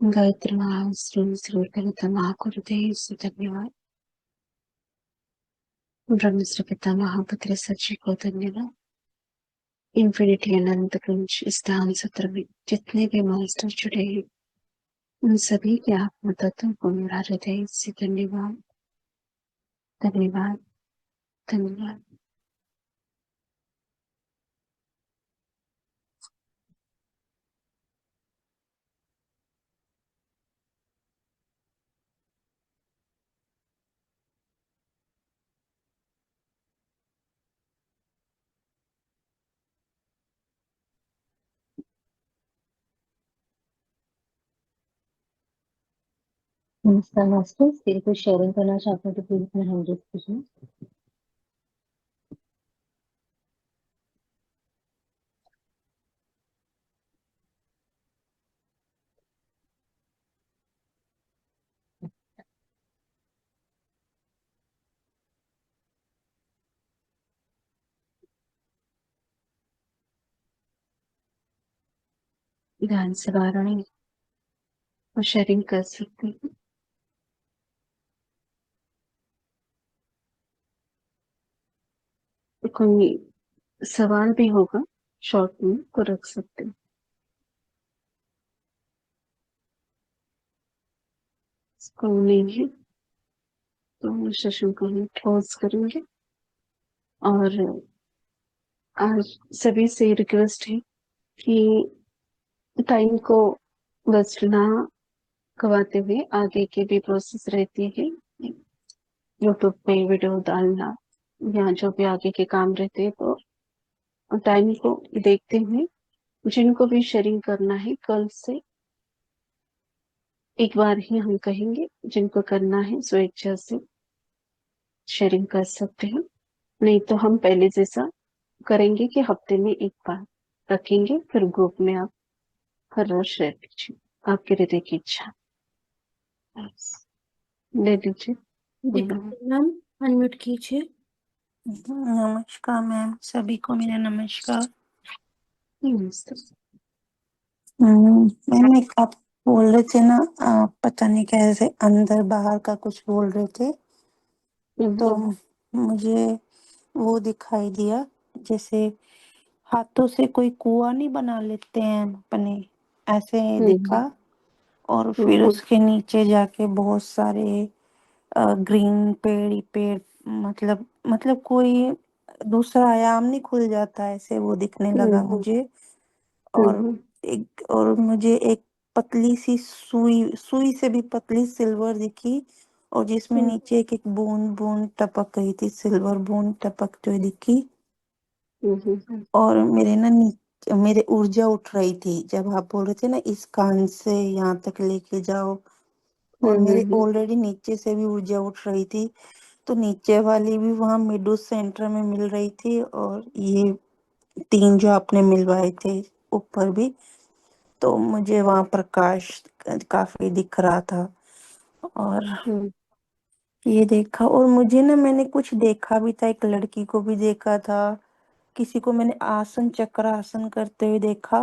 गायत्री माँ, श्री श्री कविता माँ को हृदय से धन्यवाद। ब्रह्मश्री पिता महापुत्र सची को धन्यवाद। इन्फिनिटी अनंत कुंज इस ध्यान सत्र में जितने भी मास्टर जुड़े हैं, उन सभी के आत्म तत्व को मेरा हृदय से धन्यवाद, धन्यवाद, धन्यवाद। नमस्कार मास्टर, तेरे को शेयरिंग करना चाहता हूँ तो प्लीज अपना हैंड रेज कीजिए। ध्यान से बाहर आए और शेयरिंग कर सकते हैं। कोई सवाल भी होगा शॉर्ट में तो रख सकते हैं। कोई नहीं है तो सेशन को हम क्लोज करेंगे। और आज सभी से रिक्वेस्ट है कि टाइम को वेस्ट ना गवाते हुए आगे की भी प्रोसेस रहती है, यूट्यूब पे वीडियो डालना या जो भी आगे के काम रहते हैं, तो टाइम को देखते हुए जिनको भी शेयरिंग करना है कल से एक बार ही हम कहेंगे, जिनको करना है स्वेच्छा से शेयरिंग कर सकते हैं। नहीं तो हम पहले जैसा करेंगे कि हफ्ते में एक बार रखेंगे, फिर ग्रुप में आप हर रोज शेयर कीजिए, आपके हृदय की इच्छा। बस, ले लीजिए। मैम अनम्यूट कीजिए। नमस्कार मैम, सभी को मेरा नमस्कार। नमस्ते। मैम एक आप बोल रहे थे ना, पता नहीं कैसे अंदर बाहर का कुछ बोल रहे थे, तो मुझे वो दिखाई दिया जैसे हाथों से कोई कुआं नहीं बना लेते हैं अपने, ऐसे दिखा। और फिर उसके नीचे जाके बहुत सारे ग्रीन पेड़ ही पेड़, मतलब कोई दूसरा आयाम नहीं खुल जाता, ऐसे वो दिखने लगा मुझे। और मुझे एक पतली सी सुई सुई से भी पतली सिल्वर दिखी, और जिसमें नीचे एक एक बूंद बूंद टपक गई थी, सिल्वर बूंद टपकते हुए दिखी। और मेरे ऊर्जा उठ रही थी जब आप बोल रहे थे ना इस कान से यहाँ तक लेके जाओ, और मेरे ऑलरेडी नीचे से भी ऊर्जा उठ रही थी, तो नीचे वाली भी वहां मिडल सेंटर में मिल रही थी, और ये 3 जो आपने मिलवाए थे ऊपर भी, तो मुझे वहां प्रकाश काफी दिख रहा था। और ये देखा, और मुझे ना मैंने कुछ देखा भी था, एक लड़की को भी देखा था, किसी को मैंने आसन चक्र आसन करते हुए देखा,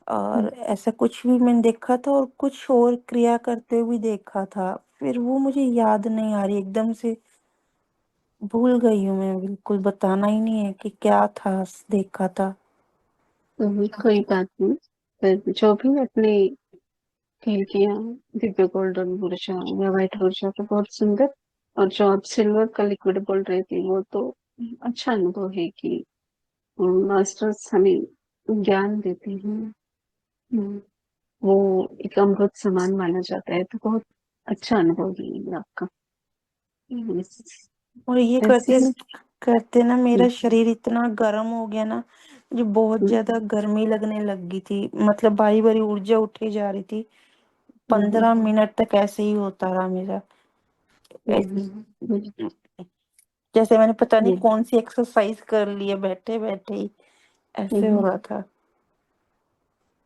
और ऐसा कुछ भी मैंने देखा था, और कुछ और क्रिया करते हुए भी देखा था। फिर वो मुझे याद नहीं आ रही एकदम से, भूल गई हूँ मैं, बिल्कुल बताना ही नहीं है कि क्या था, देखा था। कोई बात नहीं। पर जो भी अपने फील किया, दिव्य गोल्डन ऊर्जा या व्हाइट ऊर्जा तो बहुत सुंदर। और जो आप सिल्वर का लिक्विड बोल रहे थे वो तो अच्छा अनुभव है कि मास्टर्स हमें ज्ञान देते हैं। हम्म, वो एक अमृत समान माना जाता है, तो बहुत अच्छा अनुभव है ये आपका। और ये ऐसे करते करते ना मेरा हम्म, शरीर इतना गर्म हो गया ना, मुझे बहुत हम्म, ज्यादा गर्मी लगने लग गई थी, मतलब बारी बारी ऊर्जा उठे जा रही थी। हम्म, 15 मिनट तक ऐसे ही होता रहा मेरा। हम्म, हम्म, जैसे मैंने पता नहीं हम्म, कौन सी एक्सरसाइज कर ली है, बैठे बैठे ही ऐसे हो हम्म, रहा था।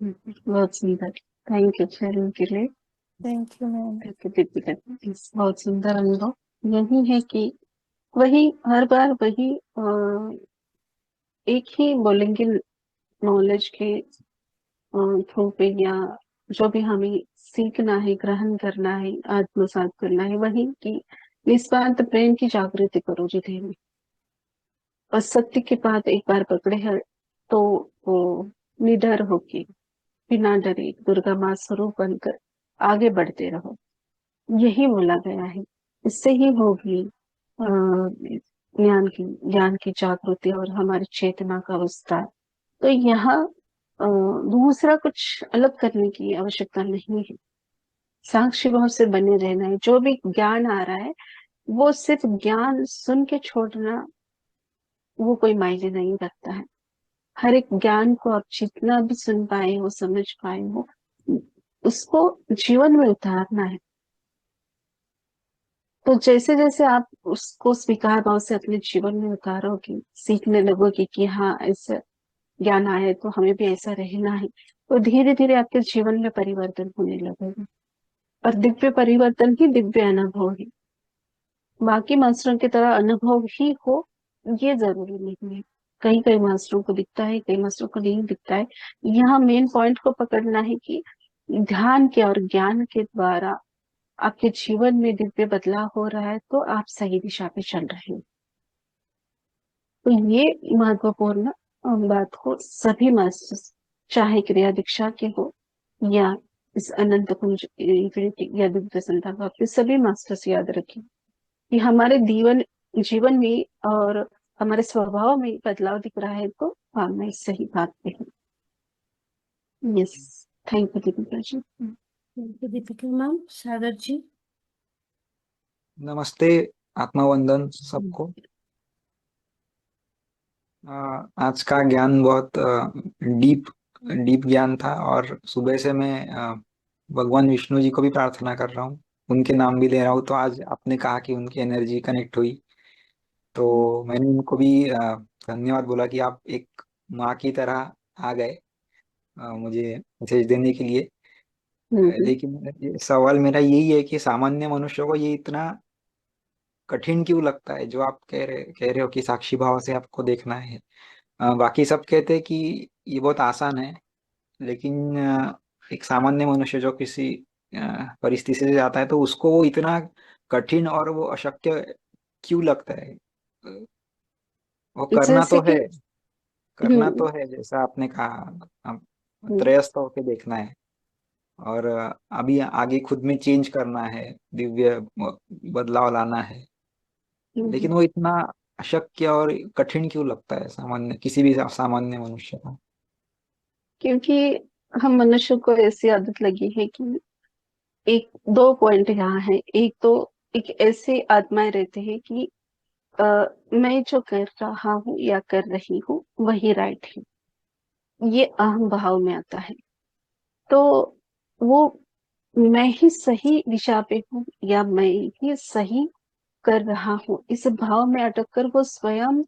बहुत सुंदर। थैंक यू शेयरिंग के लिए। Thank you ma'am. बहुत सुंदर अनुभव यही है कि वही हर बार वही एक ही बोलेंगे नॉलेज के थ्रू पे, या जो भी हमें सीखना है, ग्रहण करना है, आत्मसात करना है, वही कि निस्वार्थ प्रेम की जागृति करो हृदय में। और सत्य की बात एक बार पकड़े है तो वो निडर होके, बिना डरे दुर्गा माँ स्वरूप बनकर आगे बढ़ते रहो, यही बोला गया है। इससे ही होगी ज्ञान की जागृति और हमारी चेतना का विस्तार। तो यहाँ दूसरा कुछ अलग करने की आवश्यकता नहीं है। साक्षी भाव से बने रहना है। जो भी ज्ञान आ रहा है वो सिर्फ ज्ञान सुन के छोड़ना, वो कोई मायने नहीं रखता है। हर एक ज्ञान को आप जितना भी सुन पाए हो, समझ पाए हो, उसको जीवन में उतारना है। तो जैसे जैसे आप उसको स्वीकार भाव से अपने जीवन में उतारोगे, सीखने लगोगे कि हाँ ऐसा ज्ञान आया है तो हमें भी ऐसा रहना है, तो धीरे धीरे आपके जीवन में परिवर्तन होने लगेगा। और दिव्य परिवर्तन ही दिव्य अनुभव है। बाकी मास्टरों की तरह अनुभव ही हो ये जरूरी नहीं है। कई कई मास्टरों को दिखता है, कई मास्टरों को नहीं दिखता है। यहाँ मेन पॉइंट को पकड़ना है कि ध्यान के और ज्ञान के द्वारा आपके जीवन में दिव्य बदलाव हो रहा है, तो आप सही दिशा पे चल रहे हैं। तो ये महत्वपूर्ण बात को सभी मास्टर्स, चाहे क्रिया दीक्षा के हो या इस अनंत कुंज इन्फिनिटी या दिव्य संतान भाव के, सभी मास्टर्स याद रखें कि हमारे जीवन जीवन में और हमारे स्वभाव में बदलाव दिख रहा है, तो हाँ मैं सही बात पे हूँ। Yes. Thank you Deepika ji. Thank you Deepika ma'am. Sagar ji. नमस्ते। आत्मा वंदन सबको। आज का ज्ञान बहुत डीप डीप ज्ञान था, और सुबह से मैं भगवान विष्णु जी को भी प्रार्थना कर रहा हूँ, उनके नाम भी ले रहा हूँ। तो आज आपने कहा कि उनकी एनर्जी कनेक्ट हुई, तो मैंने उनको भी धन्यवाद बोला कि आप एक माँ की तरह आ गए मुझे मैसेज देने के लिए। हम्म, लेकिन सवाल मेरा यही है कि सामान्य मनुष्यों को ये इतना कठिन क्यों लगता है, जो आप कह रहे हो कि साक्षी भाव से आपको देखना है। बाकी सब कहते हैं कि ये बहुत आसान है, लेकिन एक सामान्य मनुष्य जो किसी परिस्थिति से जाता है, तो उसको वो इतना कठिन और वो अशक्य क्यों लगता है। वो करना जैसे तो है, कि करना तो है जैसा आपने कहा। अब हम्म, त्रयस्थ होके देखना है, और अभी आगे खुद में चेंज करना है, दिव्य बदलाव लाना है। हम्म, लेकिन वो इतना अशक्य और कठिन क्यों लगता है सामान्य, किसी भी सामान्य मनुष्य को। क्योंकि हम मनुष्य को ऐसी आदत लगी है कि एक दो पॉइंट यहाँ है। एक तो एक ऐसे आत्माएं रहते हैं कि मैं जो कर रहा हूँ या कर रही हूँ वही राइट है, ये अहम भाव में आता है। तो वो मैं ही सही दिशा पे हूँ या मैं ही सही कर रहा हूँ, इस भाव में अटक कर वो स्वयं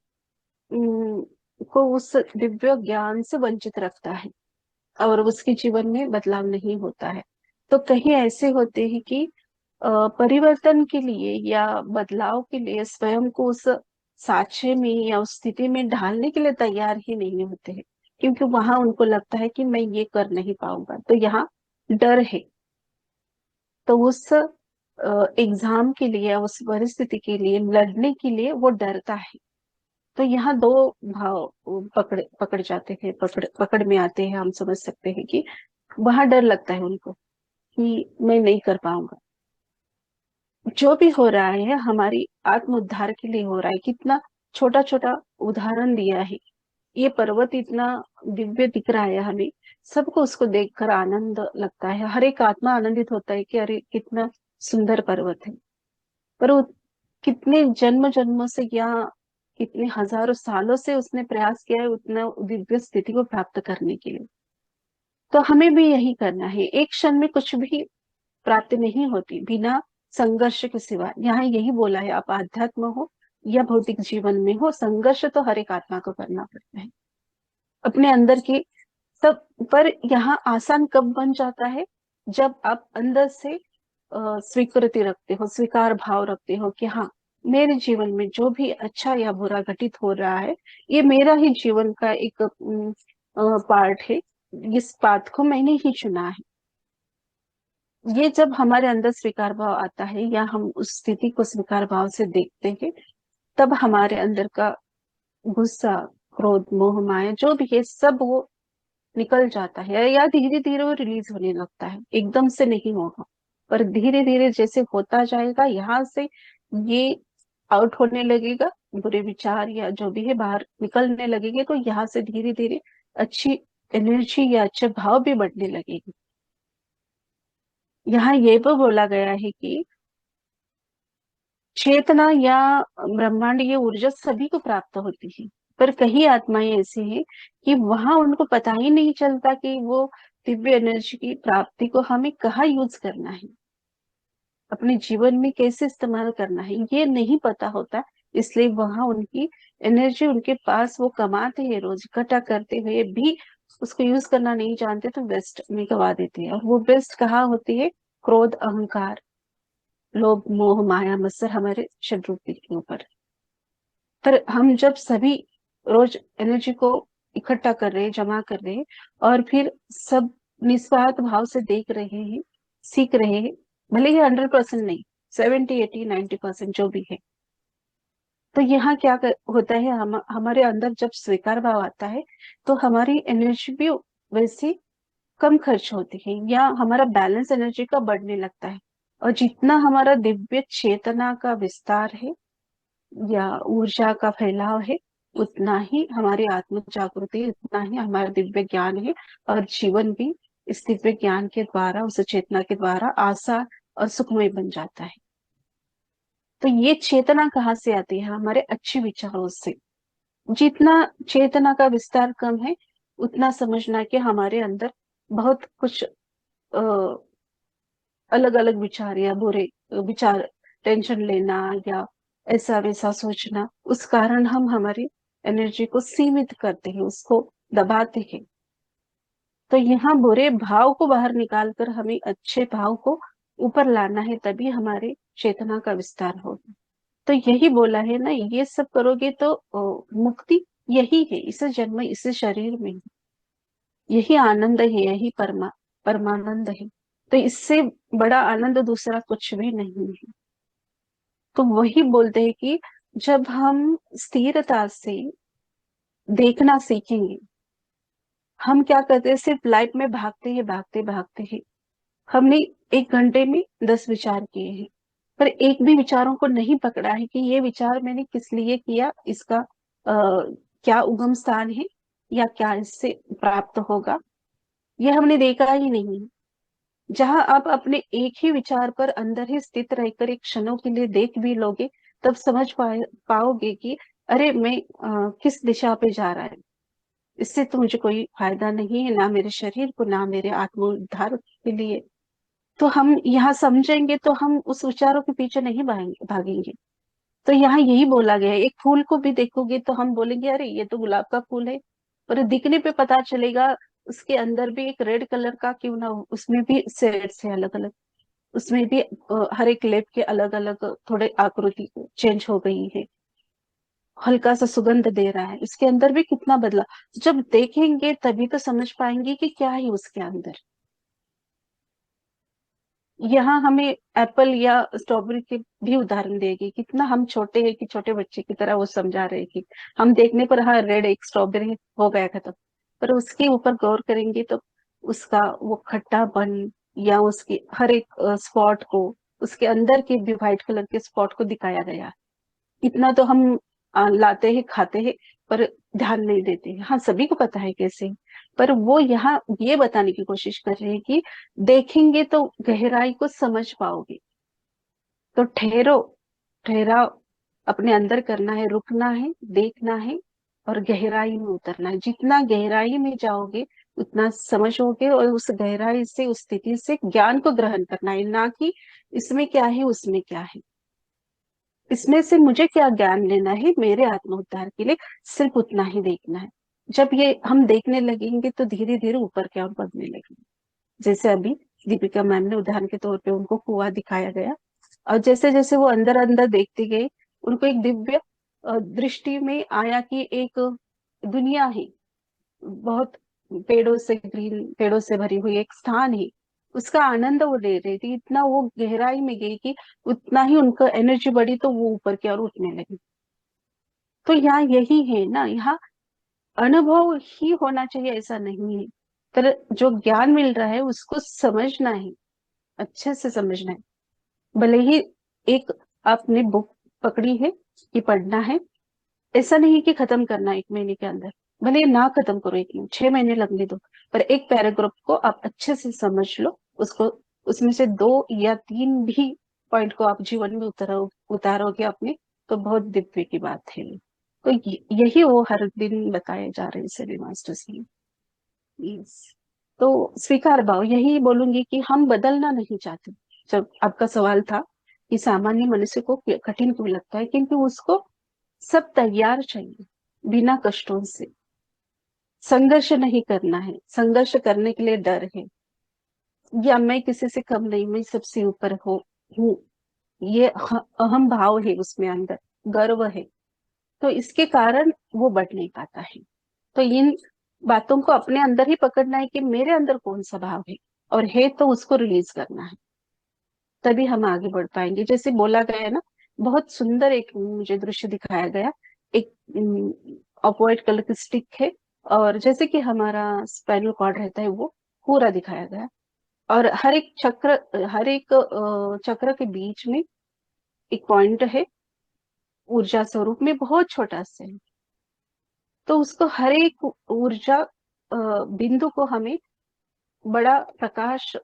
को उस दिव्य ज्ञान से वंचित रखता है और उसके जीवन में बदलाव नहीं होता है। तो कहीं ऐसे होते हैं कि परिवर्तन के लिए या बदलाव के लिए स्वयं को उस साँचे में या उस स्थिति में ढालने के लिए तैयार ही नहीं होते हैं, क्योंकि वहां उनको लगता है कि मैं ये कर नहीं पाऊंगा, तो यहाँ डर है। तो उस एग्जाम के लिए या उस परिस्थिति के लिए लड़ने के लिए वो डरता है। तो यहाँ दो भाव पकड़ पकड़ जाते हैं, पकड़ में आते हैं। हम समझ सकते हैं कि वहां डर लगता है उनको कि मैं नहीं कर पाऊंगा। जो भी हो रहा है हमारी आत्म उद्धार के लिए हो रहा है। कितना छोटा छोटा उदाहरण दिया है। ये पर्वत इतना दिव्य दिख रहा है हमें, सबको उसको देखकर आनंद लगता है। हर एक आत्मा आनंदित होता है कि अरे कितना सुंदर पर्वत है। पर वो कितने जन्म जन्मों से या कितने हजारों सालों से उसने प्रयास किया है उतना दिव्य स्थिति को प्राप्त करने के लिए। तो हमें भी यही करना है। एक क्षण में कुछ भी प्राप्ति नहीं होती बिना संघर्ष के सिवा। यहाँ यही बोला है, आप आध्यात्म हो या भौतिक जीवन में हो, संघर्ष तो हर एक आत्मा को करना पड़ता है अपने अंदर की सब। पर यहाँ आसान कब बन जाता है, जब आप अंदर से स्वीकृति रखते हो, स्वीकार भाव रखते हो कि हाँ, मेरे जीवन में जो भी अच्छा या बुरा घटित हो रहा है ये मेरा ही जीवन का एक पार्ट है। इस पाथ को मैंने ही चुना है। ये जब हमारे अंदर स्वीकार भाव आता है या हम उस स्थिति को स्वीकार भाव से देखते हैं, तब हमारे अंदर का गुस्सा, क्रोध, मोह, माया जो भी है सब वो निकल जाता है या धीरे धीरे वो रिलीज होने लगता है। एकदम से नहीं होगा, पर धीरे धीरे जैसे होता जाएगा यहाँ से ये आउट होने लगेगा। बुरे विचार या जो भी है बाहर निकलने लगेंगे, तो यहाँ से धीरे धीरे अच्छी एनर्जी या अच्छे भाव भी बढ़ने लगेगी। यहाँ ये भी बोला गया है कि चेतना या ब्रह्मांड ये ऊर्जा सभी को प्राप्त होती है, पर कई आत्माएं ऐसी हैं कि वहां उनको पता ही नहीं चलता कि वो दिव्य एनर्जी की प्राप्ति को हमें कहाँ यूज करना है, अपने जीवन में कैसे इस्तेमाल करना है, ये नहीं पता होता। इसलिए वहां उनकी एनर्जी उनके पास वो कमाते हैं, रोज इकट्ठा करते हुए भी उसको यूज करना नहीं जानते, तो वेस्ट में गवा देते हैं। और वो वेस्ट कहाँ होती है? क्रोध, अहंकार, लोभ, मोह, माया, मत्सर हमारे शत्रुपति के ऊपर। पर हम जब सभी रोज एनर्जी को इकट्ठा कर रहे हैं, जमा कर रहे हैं, और फिर सब निस्वार्थ भाव से देख रहे हैं, सीख रहे हैं, भले ही 100% नहीं, 70, 80, 90% जो भी है, तो यहाँ क्या होता है, हमारे अंदर जब स्वीकार भाव आता है तो हमारी एनर्जी भी वैसी कम खर्च होती है या हमारा बैलेंस एनर्जी का बढ़ने लगता है। और जितना हमारा दिव्य चेतना का विस्तार है या ऊर्जा का फैलाव है, उतना ही हमारी आत्म जागृति, उतना ही हमारा दिव्य ज्ञान है। और जीवन भी इस दिव्य ज्ञान के द्वारा, उस चेतना के द्वारा आसान और सुखमय बन जाता है। तो ये चेतना कहाँ से आती है? हमारे अच्छे विचारों से। जितना चेतना का विस्तार कम है, उतना समझना कि हमारे अंदर बहुत कुछ अलग अलग विचार या बुरे विचार, टेंशन लेना या ऐसा वैसा सोचना, उस कारण हम हमारी एनर्जी को सीमित करते हैं, उसको दबाते हैं। तो यहाँ बुरे भाव को बाहर निकाल कर हमें अच्छे भाव को ऊपर लाना है, तभी हमारे चेतना का विस्तार होगा। तो यही बोला है ना, ये सब करोगे तो मुक्ति यही है, इस जन्म इस शरीर में। यही आनंद है, यही परमानंद है। तो इससे बड़ा आनंद दूसरा कुछ भी नहीं है। तो वही बोलते हैं कि जब हम स्थिरता से देखना सीखेंगे, हम क्या करते हैं, सिर्फ लाइफ में भागते हैं, भागते भागते हैं। हमने 1 घंटे में 10 विचार किए हैं, पर एक भी विचारों को नहीं पकड़ा है कि ये विचार मैंने किस लिए किया, इसका क्या उगम स्थान है या क्या इससे प्राप्त होगा, ये हमने देखा ही नहीं है। जहां आप अपने एक ही विचार पर अंदर ही स्थित रहकर एक क्षणों के लिए देख भी लोगे, तब समझ पाओगे कि अरे मैं किस दिशा पे जा रहा है। इससे तो मुझे कोई फायदा नहीं है, ना मेरे शरीर को, ना मेरे आत्मोद्धार के लिए। तो हम यहाँ समझेंगे तो हम उस विचारों के पीछे नहीं भागेंगे। तो यहाँ यही बोला गया है, एक फूल को भी देखोगे तो हम बोलेंगे अरे ये तो गुलाब का फूल है, पर दिखने पे पता चलेगा उसके अंदर भी एक रेड कलर का क्यों ना हो, उसमें भी शेड्स है अलग अलग, उसमें भी हर एक लेप के अलग अलग थोड़े आकृति चेंज हो गई है, हल्का सा सुगंध दे रहा है, इसके अंदर भी कितना बदला। जब देखेंगे तभी तो समझ पाएंगे कि क्या है उसके अंदर। यहाँ हमें एप्पल या स्ट्रॉबेरी के भी उदाहरण देगी, कितना हम छोटे हैं कि छोटे बच्चे की तरह वो समझा रहे हैं कि हम देखने पर हाँ रेड एक स्ट्रॉबेरी हो गया खत्म, पर उसके ऊपर गौर करेंगे तो उसका वो खट्टापन या उसकी हर एक स्पॉट को, उसके अंदर के भी व्हाइट कलर के स्पॉट को दिखाया गया। इतना तो हम लाते हैं खाते हैं पर ध्यान नहीं देते हैं। हाँ सभी को पता है कैसे, पर वो यहाँ ये बताने की कोशिश कर रहे हैं कि देखेंगे तो गहराई को समझ पाओगे। तो ठहरो, ठहराव अपने अंदर करना है, रुकना है, देखना है और गहराई में उतरना है। जितना गहराई में जाओगे उतना समझोगे और उस गहराई से, उस स्थिति से ज्ञान को ग्रहण करना है, ना कि इसमें क्या है उसमें क्या है, इसमें से मुझे क्या ज्ञान लेना है मेरे आत्म उद्धार के लिए, सिर्फ उतना ही देखना है। जब ये हम देखने लगेंगे तो धीरे धीरे ऊपर की ओर बढ़ने लगेंगे। जैसे अभी दीपिका मैम ने उदाहरण के तौर पे उनको कुआं दिखाया गया, और जैसे जैसे वो अंदर अंदर देखते गए उनको एक दिव्य दृष्टि में आया कि एक दुनिया है, बहुत पेड़ों से, ग्रीन पेड़ों से भरी हुई एक स्थान है। उसका आनंद वो ले रही थी, इतना वो गहराई में गई कि उतना ही उनका एनर्जी बढ़ी तो वो ऊपर की ओर उठने लगी। तो यहाँ यही है ना, यहाँ अनुभव ही होना चाहिए ऐसा नहीं है, पर जो ज्ञान मिल रहा है उसको समझना है, अच्छे से समझना है। भले ही एक आपने बुक पकड़ी है कि पढ़ना है, ऐसा नहीं कि खत्म करना 1 महीने के अंदर, भले ना खत्म करो 1 महीने, 6 महीने लगने दो, पर एक पैराग्राफ को आप अच्छे से समझ लो, उसको उसमें से 2 या 3 भी पॉइंट को आप जीवन में उतारोगे अपने, तो बहुत दिव्य की बात है। तो यही वो हर दिन बताए जा रहे हैं सभी मास्टर्स ने। Yes. तो स्वीकार भाव यही बोलूंगी कि हम बदलना नहीं चाहते। जब आपका सवाल था कि सामान्य मनुष्य को कठिन क्यों लगता है, क्योंकि उसको सब तैयार चाहिए, बिना कष्टों से। संघर्ष नहीं करना है, संघर्ष करने के लिए डर है, या मैं किसी से कम नहीं, मैं सबसे ऊपर हूँ, ये अहम भाव है उसमें, अंदर गर्व है, तो इसके कारण वो बढ़ नहीं पाता है। तो इन बातों को अपने अंदर ही पकड़ना है कि मेरे अंदर कौन सा भाव है, और है तो उसको रिलीज करना है, तभी हम आगे बढ़ पाएंगे। जैसे बोला गया ना, बहुत सुंदर एक मुझे दृश्य दिखाया गया, एक ऑफ व्हाइट कलर की स्टिक है, और जैसे कि हमारा स्पाइनल कॉर्ड रहता है वो पूरा दिखाया गया, और हर एक चक्र के बीच में एक पॉइंट है, ऊर्जा स्वरूप में बहुत छोटा सा है। तो उसको हर एक ऊर्जा बिंदु को हमें बड़ा प्रकाश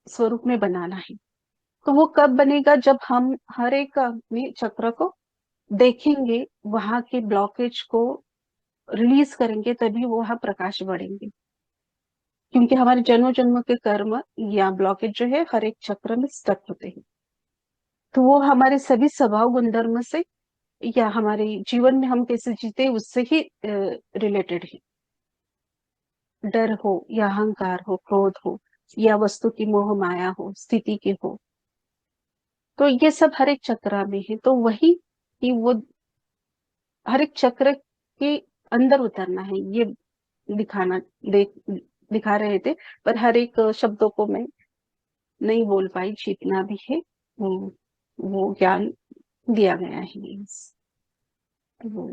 स्वरूप में बनाना है। तो वो कब बनेगा, जब हम हर एक अपने चक्र को देखेंगे, वहां के ब्लॉकेज को रिलीज करेंगे, तभी वह प्रकाश बढ़ेंगे। क्योंकि हमारे जन्मों जन्मों के कर्म या ब्लॉकेज जो है हर एक चक्र में स्टक होते हैं, तो वो हमारे सभी स्वभाव गुणधर्म से या हमारे जीवन में हम कैसे जीते हैं, उससे ही रिलेटेड है। डर हो या अहंकार हो, क्रोध हो या वस्तु की मोह माया हो, स्थिति की हो, तो ये सब हर एक चक्र में है। तो वही कि वो हर एक चक्र के अंदर उतरना है, ये दिखाना देख दिखा रहे थे। पर हर एक शब्दों को मैं नहीं बोल पाई, जितना भी है वो वो ज्ञान दिया गया है। वो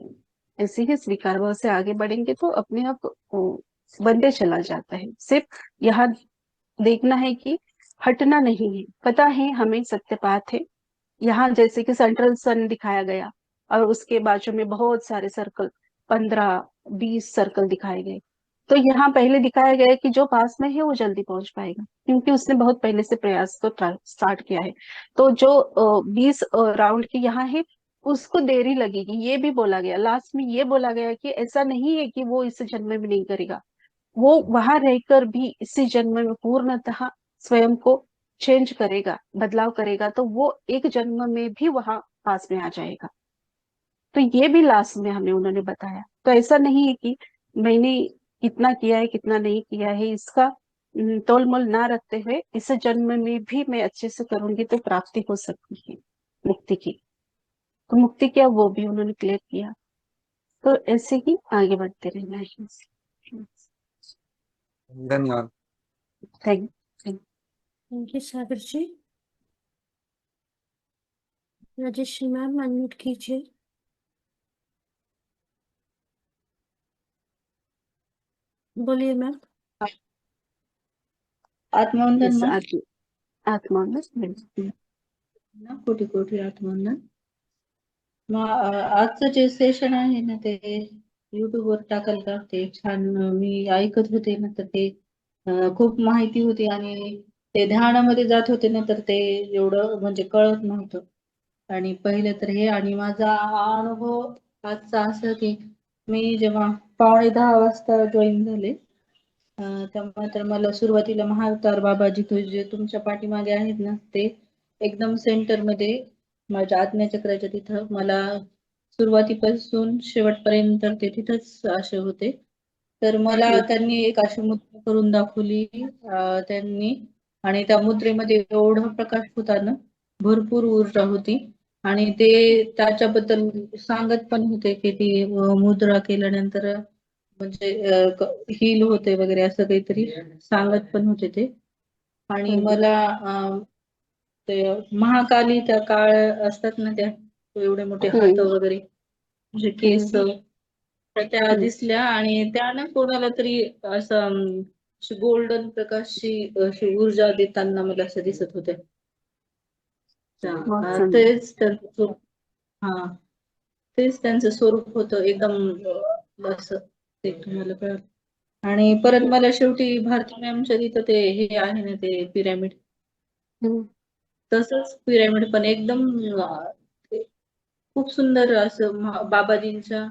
ऐसे ही स्वीकार भाव से आगे बढ़ेंगे तो अपने आप वो बनते चला जाता है। सिर्फ यहाँ देखना है कि हटना नहीं है, पता है हमें सत्यपात है। यहाँ जैसे कि सेंट्रल सन दिखाया गया और उसके बाजू में बहुत सारे सर्कल, 15-20 सर्कल दिखाए गए। तो यहाँ पहले दिखाया गया कि जो पास में है वो जल्दी पहुंच पाएगा, क्योंकि उसने बहुत पहले से प्रयास को स्टार्ट किया है। तो जो 20 राउंड की यहाँ है उसको देरी लगेगी, ये भी बोला गया। लास्ट में ये बोला गया कि ऐसा नहीं है कि वो इस जन्म में नहीं करेगा, वो वहां रहकर भी इसी जन्म में पूर्णतः स्वयं को चेंज करेगा, बदलाव करेगा, तो वो एक जन्म में भी वहां पास में आ जाएगा। तो ये भी लास्ट में हमें उन्होंने बताया। तो ऐसा नहीं है कि मैंने कितना किया है कितना नहीं किया है, इसका तोल मोल ना रखते हुए इस जन्म में भी मैं अच्छे से करूंगी तो प्राप्ति हो सकती है मुक्ति की। तो मुक्ति क्या, वो भी उन्होंने क्लियर किया। तो ऐसे ही आगे बढ़ते रहना है। धन्यवाद। Thank thank you Sagar ji. Rajeshri ma'am unmute कीजिए। बोलिए मैम। आत्मवंदन Yes, माँ, आत्मवंदन. ना कोटी कोटी आत्मवंदन मग आजचं जे सेशन आहे ना ते युट्यूबवर टाकाल का? ते छान मी ऐकत होते ना तर ते खूप माहिती होती आणि ते ध्यानामध्ये जात होते ना तर ते एवढं म्हणजे कळत नव्हतं. आणि पहिले तर हे आणि माझा अनुभव आजचा असं की मी जेव्हा 9:15 वाजता जॉईन झाले तेव्हा तर मला सुरुवातीला महाअवतार बाबाजी जे तुमच्या पाठीमागे आहेत ना ते एकदम सेंटर मध्ये माझ्या आज्ञाचक्राच्या तिथं मला सुरुवातीपासून शेवटपर्यंत ते तिथंच असे होते. तर मला त्यांनी एक अशी मुद्रा करून दाखवली त्यांनी आणि त्या मुद्रेमध्ये एवढा प्रकाश होता ना भरपूर ऊर्जा होती आणि ते त्याच्याबद्दल सांगत पण होते की ती मुद्रा केल्यानंतर म्हणजे हील होते वगैरे असं काहीतरी सांगत पण होते ते आणि मला ते महाकाली त्या काळ असतात ना त्या एवढे मोठे हात वगैरे म्हणजे केस तर त्या दिसल्या आणि त्या ना कोणाला तरी असं गोल्डन प्रकाशची अशी ऊर्जा देताना मला असं दिसत होते. तेच त्यांचं हा तेच त्यांचं स्वरूप होतं एकदम असं ते तुम्हाला कळत. आणि परत मला शेवटी भारती मॅमच्या तिथं ते हे आहे ना ते पिरॅमिड तसंच पिरॅमिड पण एकदम ते खूप सुंदर असं बाबाजींच्या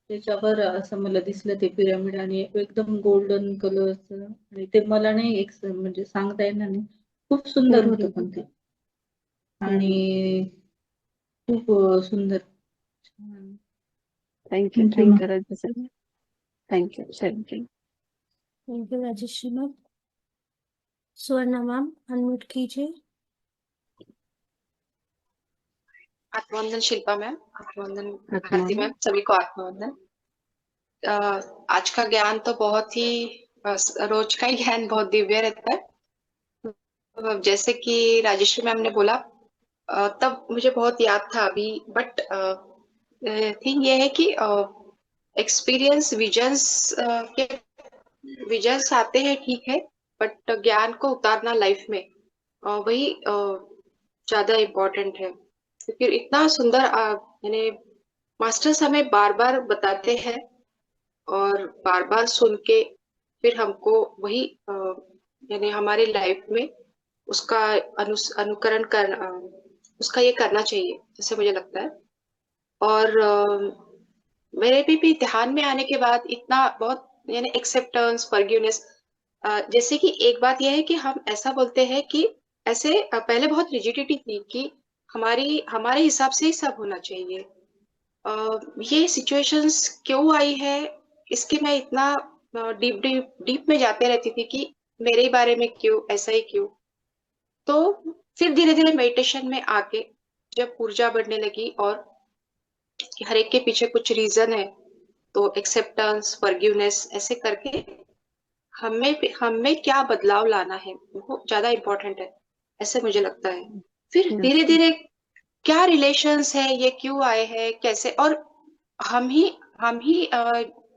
त्याच्यावर असं मला दिसलं ते पिरॅमिड आणि एकदम गोल्डन कलरचं आणि ते मला नाही एक म्हणजे सांगता येणार नाही खूप सुंदर होतं पण ते आणि खूप सुंदर. Thank you Rajshree. Thank you. Thank you Rajshree ma'am. Swarna ma'am unmute कीजिए। आत्मवंदन शिल्पा मैम, आत्मवंदन भारती मैम, सभी को आत्मवंदन। आज का ज्ञान तो बहुत ही रोज का ही ज्ञान बहुत दिव्य रहता है। जैसे कि राजेश्री मैम ने बोला तब मुझे बहुत याद था अभी, बट थिंग ये है कि एक्सपीरियंस विजन्स आते हैं ठीक है, बट ज्ञान को उतारना लाइफ में वही ज्यादा इम्पोर्टेंट है। फिर इतना सुंदर यानी मास्टर्स हमें बार बार बताते हैं और बार बार सुन के फिर हमको वही यानी हमारी लाइफ में उसका अनुकरण कर उसका ये करना चाहिए जैसे मुझे लगता है। और मेरे भी ध्यान में आने के बाद इतना बहुत यानी एक्सेप्टेंस फॉरगिवनेस जैसे कि एक बात यह है कि हम ऐसा बोलते हैं कि ऐसे पहले बहुत रिजिडिटी थी कि हमारे हिसाब से ही सब होना चाहिए। ये सिचुएशंस क्यों आई है इसके मैं इतना डीप में जाते रहती थी कि मेरे बारे में क्यों ऐसा ही क्यों। तो फिर धीरे धीरे मेडिटेशन में आके जब ऊर्जा बढ़ने लगी और हर एक के पीछे कुछ रीजन है तो एक्सेप्टेंस फॉरगिवनेस ऐसे करके हमें क्या बदलाव लाना है वो ज्यादा इम्पोर्टेंट है ऐसे मुझे लगता है। फिर धीरे धीरे क्या रिलेशंस है ये क्यों आए हैं कैसे और हम ही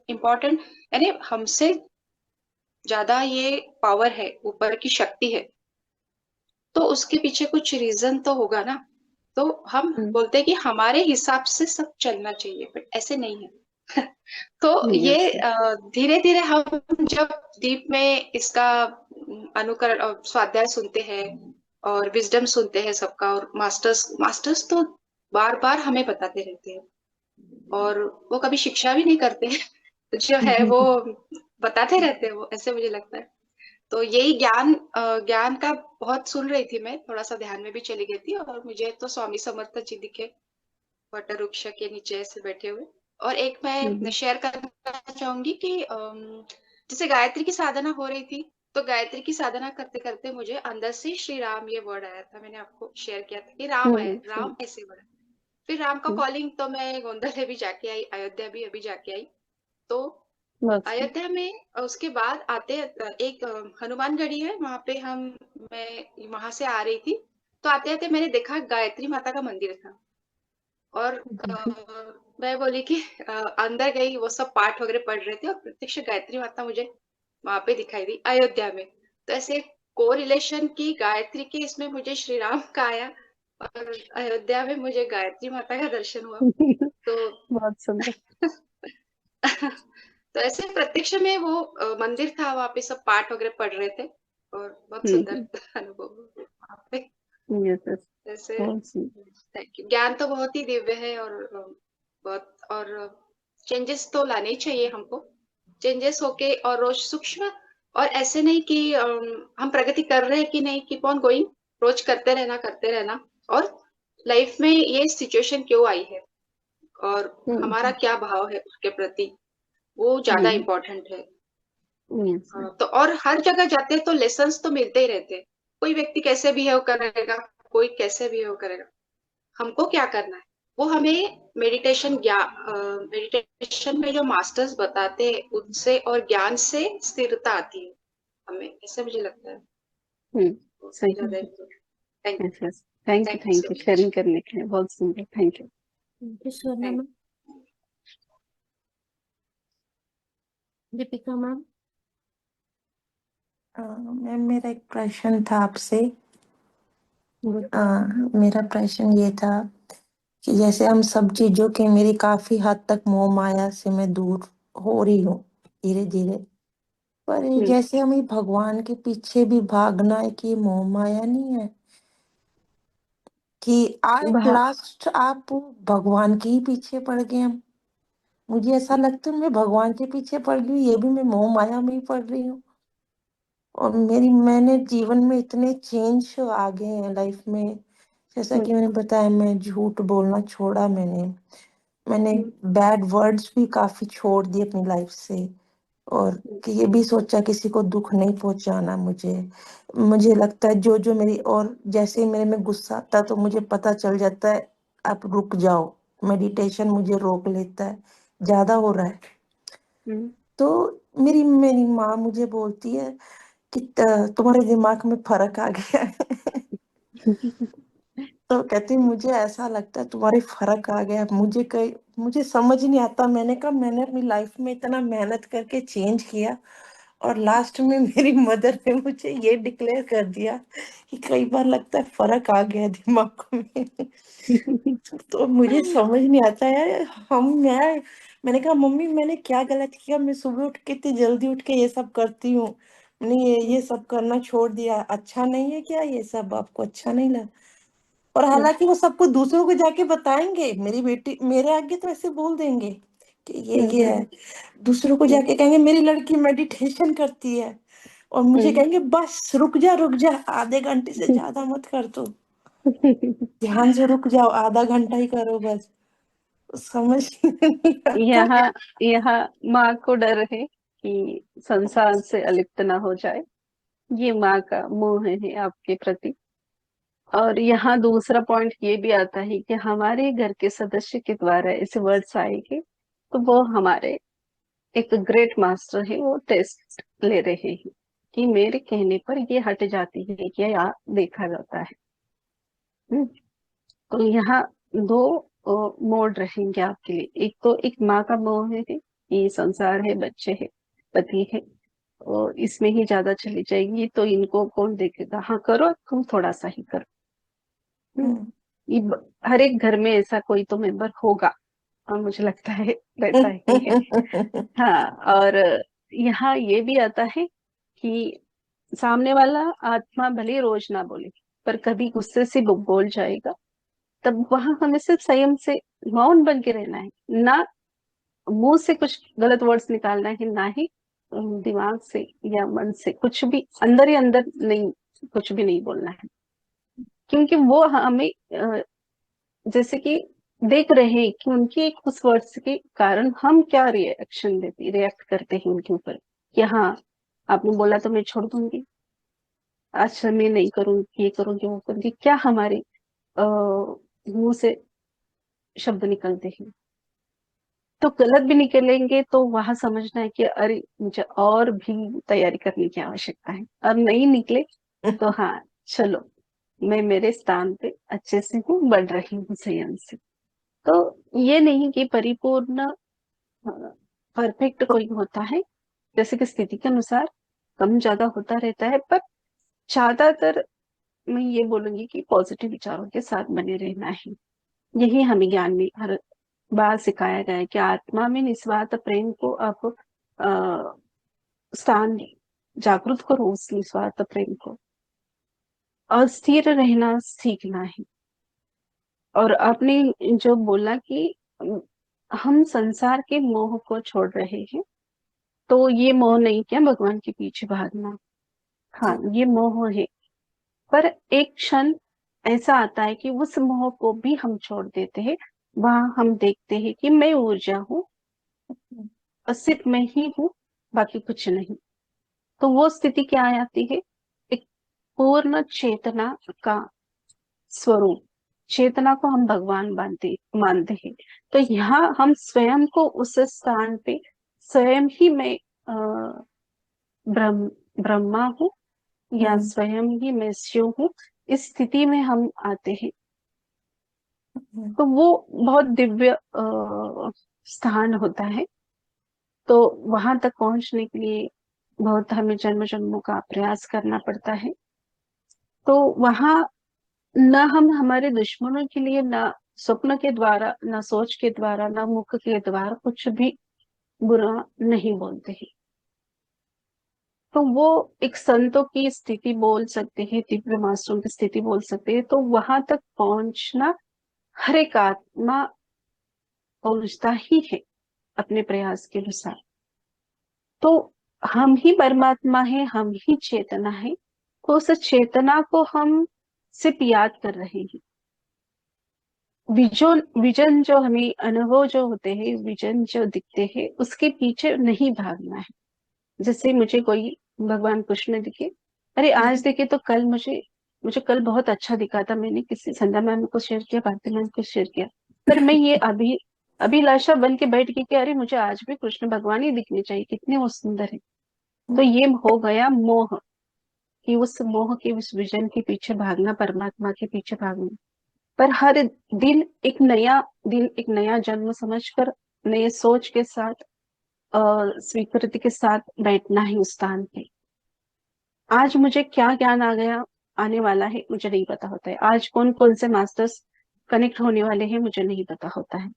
इम्पोर्टेंट यानी हमसे ज्यादा ये पावर है ऊपर की शक्ति है तो उसके पीछे कुछ रीजन तो होगा ना। तो हम बोलते हैं कि हमारे हिसाब से सब चलना चाहिए बट ऐसे नहीं है। तो ये धीरे धीरे हम जब डीप में इसका अनुकरण और स्वाध्याय सुनते हैं और विजडम सुनते हैं सबका और मास्टर्स तो बार बार हमें बताते रहते हैं और वो कभी शिक्षा भी नहीं करते हैं जो है वो बताते रहते हैं वो ऐसे मुझे लगता है। तो यही ज्ञान का बहुत सुन रही थी मैं थोड़ा सा ध्यान में भी चली गई थी और मुझे तो स्वामी समर्थ जी दिखे वट वृक्ष के नीचे ऐसे बैठे हुए। और एक मैं शेयर करना चाहूंगी कि जैसे गायत्री की साधना हो रही थी तो गायत्री की साधना करते करते मुझे अंदर से श्री राम ये वर्ड आया था मैंने आपको शेयर किया था कि राम है राम ऐसे वर्ड। फिर राम का कॉलिंग तो मैं गोंदल भी जाके आई अयोध्या भी अभी जाके आई। तो अयोध्या में उसके बाद आते एक हनुमानगढ़ी है वहां पे मैं वहां से आ रही थी तो आते आते मैंने देखा गायत्री माता का मंदिर था और मैं बोली कि अंदर गई, वो सब पाठ वगैरह पढ़ रहे थे और प्रत्यक्ष गायत्री माता मुझे वहां पे दिखाई दी अयोध्या में। तो ऐसे को रिलेशन की गायत्री के इसमें मुझे श्री राम का आया और अयोध्या में मुझे गायत्री माता का दर्शन हुआ। तो बहुत सुंदर। तो ऐसे प्रत्यक्ष में वो मंदिर था, वहां पे सब पाठ वगैरह पढ़ रहे थे और बहुत सुंदर अनुभव हुआ वहाँ पे। यस यस, जैसे बहुत सुंदर। Thank you. ज्ञान तो बहुत ही दिव्य है और बहुत, और चेंजेस तो लाने ही चाहिए हमको। चेंजेस होके और रोज सूक्ष्म, और ऐसे नहीं कि हम प्रगति कर रहे हैं कि नहीं, कीप ऑन गोइंग, रोज करते रहना। और लाइफ में ये सिचुएशन क्यों आई है और हमारा क्या भाव है उसके प्रति, वो ज्यादा इम्पोर्टेंट है। यस तो और हर जगह जाते हैं तो लेसन्स तो मिलते ही रहते हैं। कोई व्यक्ति कैसे बिहेव करेगा, कोई कैसे बिहेव करेगा, हमको क्या करना है वो हमें मेडिटेशन में जो मास्टर्स बताते हैं उनसे और ज्ञान से स्थिरता आती है हमें, ऐसे मुझे लगता है। सही। Thank yes yes, thank you thank you sharing करने के लिए, बहुत सुंदर, thank you. Swarna ma'am. Deepika ma'am. Ma'am मेरा एक प्रश्न था आपसे। मेरा प्रश्न ये था कि जैसे हम सब चीजों के, मेरी काफी हद तक मोह माया से मैं दूर हो रही हूँ धीरे धीरे, पर ये जैसे हमें भगवान के पीछे भी भागना है, कि ये मोह माया नहीं है कि एट लास्ट आप भगवान के ही पीछे पड़ गए हम? मुझे ऐसा लगता है मैं भगवान के पीछे पड़ गई हूँ, ये भी मैं मोह माया में ही पड़ रही हूँ। और मैंने जीवन में इतने चेंज आ गए हैं लाइफ में, जैसा कि मैंने बताया, मैं झूठ बोलना छोड़ा, मैंने बैड वर्ड्स भी काफी छोड़ दिए अपनी लाइफ से, और कि ये भी सोचा किसी को दुख नहीं पहुंचाना। मुझे लगता है जो जो मेरी, और जैसे ही मेरे में गुस्सा आता तो मुझे पता चल जाता है आप रुक जाओ, मेडिटेशन मुझे रोक लेता है, ज्यादा हो रहा है। तो मेरी माँ मुझे बोलती है कि तुम्हारे दिमाग में फर्क आ गया है। तो कहती मुझे ऐसा लगता है तुम्हारे फर्क आ गया, मुझे समझ नहीं आता। मैंने कहा मैंने अपनी लाइफ में इतना मेहनत करके चेंज किया और लास्ट में मेरी मदर ने मुझे ये डिक्लेयर कर दिया कि कई बार लगता है फर्क आ गया दिमाग में। तो मुझे समझ नहीं आता है। मैंने कहा मम्मी मैंने क्या गलत किया, मैं सुबह उठ के इतनी जल्दी उठ के ये सब करती हूँ, मैंने ये सब करना छोड़ दिया, अच्छा नहीं है क्या ये सब, आपको अच्छा नहीं लगा? और हालांकि वो सबको दूसरों को जाके बताएंगे, मेरी बेटी मेरे आगे तो ऐसे बोल देंगे कि ये है, दूसरों को जाके कहेंगे मेरी लड़की मेडिटेशन करती है, और मुझे कहेंगे बस रुक जा, आधे घंटे से ज्यादा मत कर, तो ध्यान से रुक जाओ, आधा घंटा ही करो बस। समझ नहीं आता। यहाँ माँ को डर है कि संसार से अलिप्त ना हो जाए, ये माँ का मोह है आपके प्रति। और यहाँ दूसरा पॉइंट ये भी आता है कि हमारे घर के सदस्य के द्वारा ऐसे वर्ड्स आएंगे तो वो हमारे एक ग्रेट मास्टर है, वो टेस्ट ले रहे हैं कि मेरे कहने पर ये हट जाती है क्या, या देखा जाता है। तो यहाँ दो मोड रहेंगे आपके लिए। एक तो एक माँ का मोह है कि संसार है, बच्चे है, पति है, और इसमें ही ज्यादा चली जाएगी तो इनको कौन देखेगा, हाँ करो तुम थोड़ा सा ही करो। ये हर एक घर में ऐसा कोई तो मेंबर होगा, और मुझे लगता है रहता ही है। हाँ, और यहाँ ये भी आता है कि सामने वाला आत्मा भले रोज ना बोले पर कभी गुस्से से बोल जाएगा, तब वहां हमें सिर्फ संयम से मौन बन के रहना है, ना मुंह से कुछ गलत वर्ड्स निकालना है, ना ही दिमाग से या मन से कुछ भी अंदर ही अंदर नहीं, कुछ भी नहीं बोलना है। क्योंकि वो हमें जैसे कि देख रहे हैं कि उनके एक उस वर्ड्स के कारण हम क्या रिएक्ट करते हैं उनके ऊपर, कि हाँ आपने बोला तो मैं छोड़ दूंगी, आज से मैं नहीं करूंगी, ये करूंगी वो करूंगी, क्या हमारे मुंह से शब्द निकलते हैं। तो गलत भी निकलेंगे तो वहां समझना है कि अरे मुझे और भी तैयारी करने की आवश्यकता है, अब नहीं निकले तो हाँ चलो मैं मेरे स्थान पे अच्छे से हूँ, बढ़ रही हूँ संयम से। तो ये नहीं कि परिपूर्ण परफेक्ट कोई होता है, जैसे कि स्थिति के अनुसार कम ज्यादा होता रहता है, पर ज्यादातर मैं ये बोलूंगी कि पॉजिटिव विचारों के साथ बने रहना है। यही हमें ज्ञान में हर बार सिखाया गया है कि आत्मा में निस्वार्थ प्रेम को आप स्थान दें, जागृत करो उस निस्वार्थ प्रेम को, अस्थिर रहना सीखना है। और आपने जो बोला कि हम संसार के मोह को छोड़ रहे हैं, तो ये मोह नहीं क्या भगवान के पीछे भागना, हाँ ये मोह है। पर एक क्षण ऐसा आता है कि उस मोह को भी हम छोड़ देते हैं। वहां हम देखते हैं कि मैं ऊर्जा हूँ और सिर्फ मैं ही हूँ, बाकी कुछ नहीं। तो वो स्थिति क्या आती है, एक पूर्ण चेतना का स्वरूप। चेतना को हम भगवान मानते हैं। तो यहाँ हम स्वयं को उस स्थान पे स्वयं ही मैं ब्रह्म ब्रह्मा हूँ या स्वयं ही मैं शिव हूँ, इस स्थिति में हम आते हैं। तो वो बहुत दिव्य स्थान होता है। तो वहां तक पहुंचने के लिए बहुत हमें जन्म जन्मों का प्रयास करना पड़ता है। तो वहां न हम हमारे दुश्मनों के लिए, न स्वप्न के द्वारा, न सोच के द्वारा, न मुख के द्वारा कुछ भी बुरा नहीं बोलते हैं। तो वो एक संतों की स्थिति बोल सकते हैं, दिव्य मास्टरों की स्थिति बोल सकते हैं। तो वहां तक पहुंचना हर एक आत्मा पहुंचता ही है अपने प्रयास के अनुसार। तो हम ही परमात्मा है, हम ही चेतना है। तो उस चेतना को हम सिर्फ याद कर रहे हैं। विजन जो हमें अनुभव जो होते हैं, विजन जो दिखते हैं, उसके पीछे नहीं भागना है। जैसे मुझे कोई भगवान कृष्ण दिखे, अरे आज दिखे तो कल मुझे कल बहुत अच्छा दिखा था, मैंने किसी संध्या मैम को शेयर किया, भारती मैम को शेयर किया, पर मैं ये अभिलाषा बन के बैठ गई कि अरे मुझे आज भी कृष्ण भगवान ही दिखने चाहिए, कितने वो सुंदर है। तो ये हो गया मोह, कि उस मोह के, उस विजन के पीछे भागना, परमात्मा के पीछे भागना। पर हर दिन एक नया जन्म समझकर, नए सोच के साथ, स्वीकृति के साथ बैठना है उस स्थान पे। आज मुझे क्या ज्ञान आ गया, आने वाला है, मुझे नहीं पता होता है। आज कौन कौन से मास्टर्स कनेक्ट होने वाले हैं, मुझे नहीं पता होता है।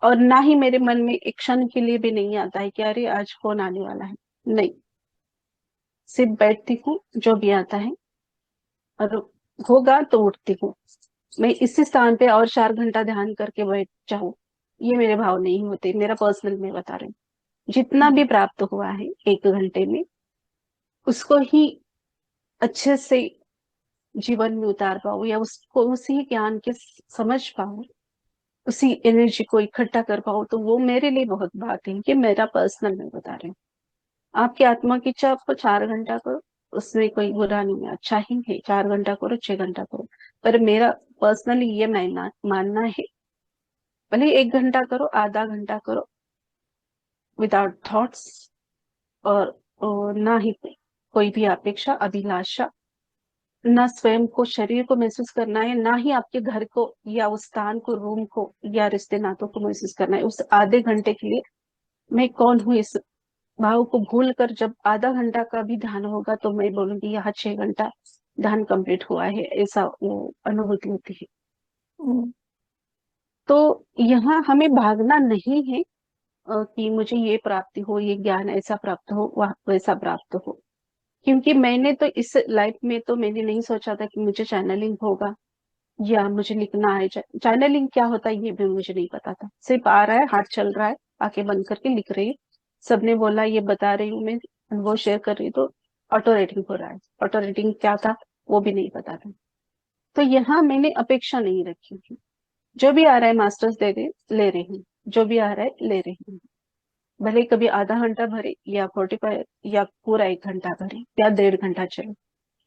और ना ही मेरे मन में एक क्षण के लिए भी नहीं आता है कि अरे आज कौन आने वाला है। नहीं, सिर्फ बैठती हूँ, जो भी आता है, और होगा तो उठती हूँ। मैं इसी स्थान पे और 4 घंटा ध्यान करके बैठ जाऊं, ये मेरे भाव नहीं होते। मेरा पर्सनल मैं बता रही हूँ। जितना भी प्राप्त हुआ है 1 घंटे में, उसको ही अच्छे से जीवन में उतार पाऊं, या उसको उसी ज्ञान के समझ पाऊं, उसी एनर्जी को इकट्ठा कर पाऊं, तो वो मेरे लिए बहुत बात है। कि मेरा पर्सनल मैं बता रही हूँ। आपकी आत्मा की इच्छा, आपको 4 घंटा करो, उसमें कोई बुरा नहीं है, अच्छा ही है। 4 घंटा करो, 6 घंटा करो, पर मेरा पर्सनली ये मानना है, भले 1 घंटा करो, आधा घंटा करो, विदाउट थॉट्स, और ना ही कोई भी अपेक्षा, अभिलाषा, ना स्वयं को, शरीर को महसूस करना है, ना ही आपके घर को या उस स्थान को, रूम को या रिश्ते नातों को महसूस करना है। उस आधे घंटे के लिए मैं कौन हूँ, इस भाव को भूल कर जब आधा घंटा का भी ध्यान होगा, तो मैं बोलूंगी यहाँ 6 घंटा ध्यान कंप्लीट हुआ है, ऐसा वो अनुभूति होती है। तो यहाँ हमें भागना नहीं है कि मुझे ये प्राप्ति हो, ये ज्ञान ऐसा प्राप्त हो, वैसा प्राप्त हो। क्योंकि मैंने तो इस लाइफ में तो मैंने नहीं सोचा था कि मुझे चैनलिंग होगा या मुझे लिखना है। चैनलिंग क्या होता है ये भी मुझे नहीं पता था। सिर्फ आ रहा है, हाथ चल रहा है, आंखें बंद करके लिख रही हूँ, सबने बोला ये बता रही हूँ, मैं अनुभव शेयर कर रही हूँ, तो ऑटो रेटिंग हो रहा है। ऑटो रेटिंग क्या था वो भी नहीं पता था। तो यहाँ मैंने अपेक्षा नहीं रखी थी। जो भी आ रहा है मास्टर्स ले रही हूँ, जो भी आ रहा है ले रही हूँ। भले कभी आधा घंटा भरे या 45 या पूरा 1 घंटा भरे या 1.5 घंटा चले,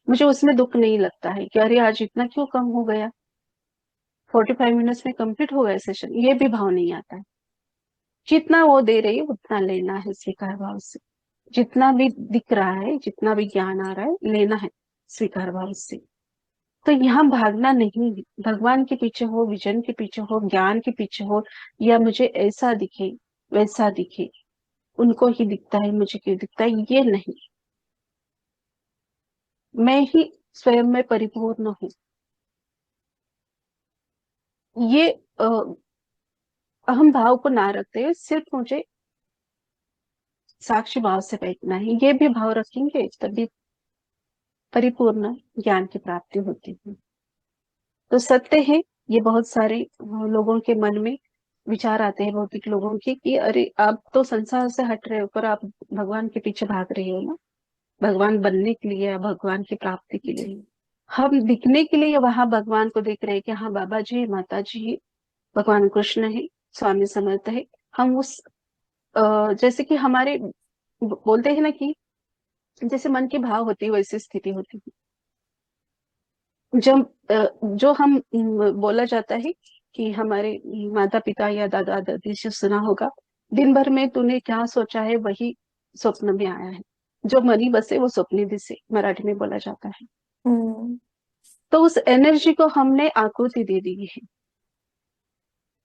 मुझे उसमें दुख नहीं लगता है कि अरे आज इतना क्यों कम हो गया, 45 मिनट्स में कंप्लीट हो गया सेशन, ये भी भाव नहीं आता है। जितना वो दे रही है उतना लेना है स्वीकार भाव से। जितना भी दिख रहा है, जितना भी ज्ञान आ रहा है, लेना है स्वीकार भाव से। तो यहाँ भागना नहीं है, भगवान के पीछे हो, विजन के पीछे हो, ज्ञान के पीछे हो, या मुझे ऐसा दिखे वैसा दिखे, उनको ही दिखता है मुझे क्यों दिखता है, ये नहीं। मैं ही स्वयं में परिपूर्ण हूँ। ये अहम भाव को ना रखते हुए सिर्फ मुझे साक्षी भाव से बैठना है। ये भी भाव रखेंगे तभी परिपूर्ण ज्ञान की प्राप्ति होती है। तो सत्य है, ये बहुत सारे लोगों के मन में विचार आते हैं, भौतिक लोगों के, कि अरे आप तो संसार से हट रहे हो पर आप भगवान के पीछे भाग रहे हो ना, भगवान बनने के लिए या भगवान की प्राप्ति के लिए। हम दिखने के लिए वहां भगवान को देख रहे हैं कि हाँ बाबा जी है, माता जी है, भगवान कृष्ण है, स्वामी समर्थ है। हम उस जैसे कि हमारे बोलते हैं ना कि जैसे मन की भाव होती है वैसी स्थिति होती है। जब जो हम बोला जाता है कि हमारे माता पिता या दादा दादी से सुना होगा, दिन भर में तूने क्या सोचा है वही स्वप्न में आया है, जो मनी बसे वो स्वप्ने दिसे, मराठी में बोला जाता है। तो उस एनर्जी को हमने आकृति दे दी है।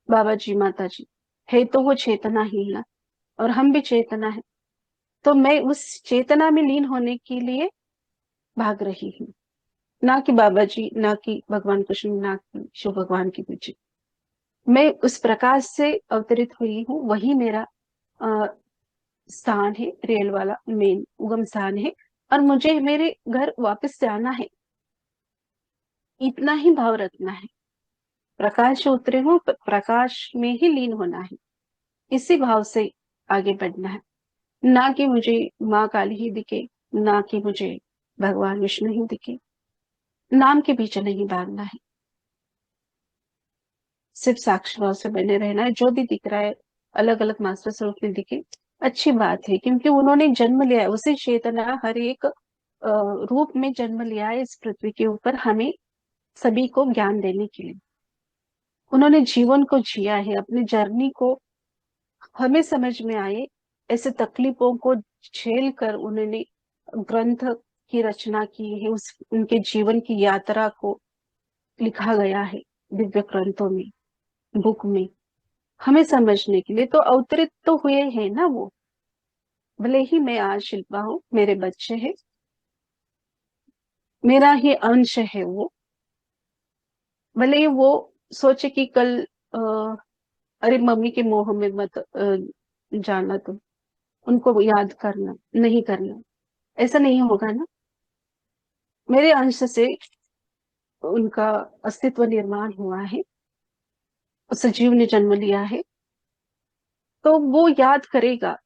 बाबा जी माता जी है तो वो चेतना ही है, और हम भी चेतना है। तो मैं उस चेतना में लीन होने के लिए भाग रही हूँ, ना कि बाबा जी, ना कि भगवान कृष्ण, ना कि शिव भगवान के पीछे। मैं उस प्रकाश से अवतरित हुई हूँ, वही मेरा अ, स्थान है, रियल वाला मेन उगम स्थान है, और मुझे मेरे घर वापस से आना है। इतना ही भाव रखना है। प्रकाश से उतरे हो, प्रकाश में ही लीन होना है, इसी भाव से आगे बढ़ना है। ना कि मुझे माँ काली ही दिखे, ना कि मुझे भगवान विष्णु ही दिखे, नाम के पीछे नहीं भागना है। सिर्फ साक्षी भाव से बने रहना है। जो भी दिख रहा है अलग अलग मास्टर स्वरूप में दिखे, अच्छी बात है, क्योंकि उन्होंने जन्म लिया है, उसी चेतना हर एक रूप में जन्म लिया है इस पृथ्वी के ऊपर, हमें सभी को ज्ञान देने के लिए। उन्होंने जीवन को जिया है, अपनी जर्नी को हमें समझ में आए, ऐसे तकलीफों को झेल कर उन्होंने ग्रंथ की रचना की है। उस उनके जीवन की यात्रा को लिखा गया है दिव्य ग्रंथों में, बुक में, हमें समझने के लिए। तो अवतरित तो हुए हैं ना वो। भले ही मैं आज शिल्पा हूँ, मेरे बच्चे हैं, मेरा ही अंश है वो। भले ही वो सोचे कि कल अरे मम्मी के मोह में मत जाना, तुम उनको याद करना नहीं करना, ऐसा नहीं होगा ना। मेरे अंश से उनका अस्तित्व निर्माण हुआ है, उस सजीव ने जन्म लिया है, तो वो याद करेगा।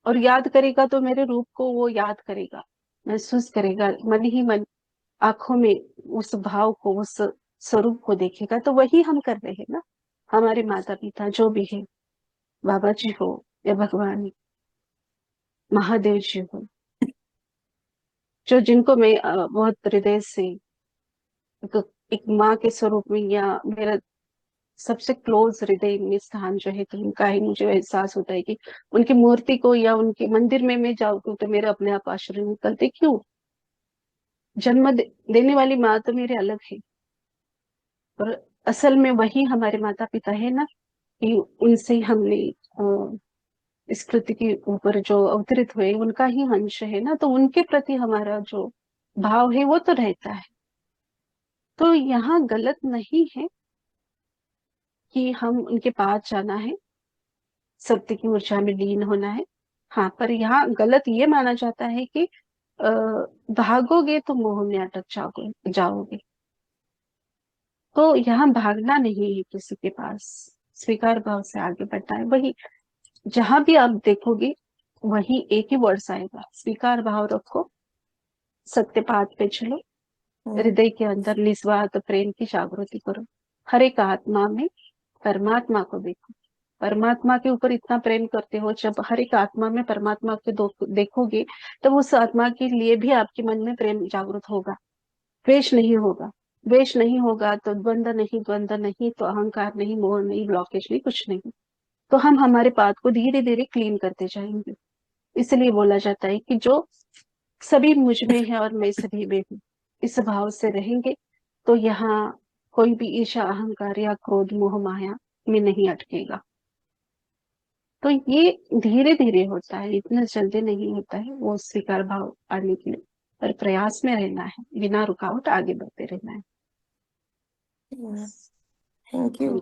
और याद करेगा तो मेरे रूप को वो याद करेगा, महसूस करेगा, मन ही मन आंखों में उस भाव को, उस स्वरूप को देखेगा। तो वही हम कर रहे हैं ना। हमारे माता पिता जो भी है, बाबा जी हो या भगवान महादेव जी हो, जो जिनको मैं बहुत हृदय से एक माँ के स्वरूप में, या मेरा सबसे क्लोज हृदय में स्थान जो है, तो उनका ही मुझे एहसास होता है कि उनकी मूर्ति को या उनके मंदिर में मैं जाऊँ तो मेरा अपने आप आश्रय निकलते। क्यों? देने वाली माँ तो मेरे अलग है, और असल में वही हमारे माता पिता है ना, कि उनसे ही हमने इस पृथ्वी के ऊपर जो अवतरित हुए उनका ही अंश है ना। तो उनके प्रति हमारा जो भाव है वो तो रहता है। तो यहाँ गलत नहीं है कि हम उनके पास जाना है, सत्य की ऊर्जा में लीन होना है। हाँ, पर यहाँ गलत ये माना जाता है कि भागोगे तो मोह में अटक जाओगे। तो यहाँ भागना नहीं है किसी के पास, स्वीकार भाव से आगे बढ़ना है। वही जहां भी आप देखोगे वही एक ही वर्ड्स आएगा, स्वीकार भाव रखो, सत्य पाथ पे चलो, हृदय के अंदर निस्वार्थ प्रेम की जागृति करो, हर एक आत्मा में परमात्मा को देखो। परमात्मा के ऊपर इतना प्रेम करते हो, जब हर एक आत्मा में परमात्मा को देखोगे, तब उस आत्मा के लिए भी आपके मन में प्रेम जागृत होगा, द्वेष नहीं होगा। द्वेष नहीं होगा तो द्वंद्व नहीं तो अहंकार नहीं, मोह नहीं, ब्लॉकेज नहीं, कुछ नहीं। तो हम हमारे पाथ को धीरे धीरे क्लीन करते जाएंगे। इसलिए बोला जाता है कि जो सभी मुझ में है और मैं सभी में हूँ। इस भाव से रहेंगे तो यहाँ कोई भी ईर्ष्या अहंकार या क्रोध मोह माया में नहीं अटकेगा। तो ये धीरे धीरे होता है, इतना जल्दी नहीं होता है वो स्वीकार भाव आने के लिए, पर प्रयास में रहना है, बिना रुकावट आगे बढ़ते रहना है। थैंक यू,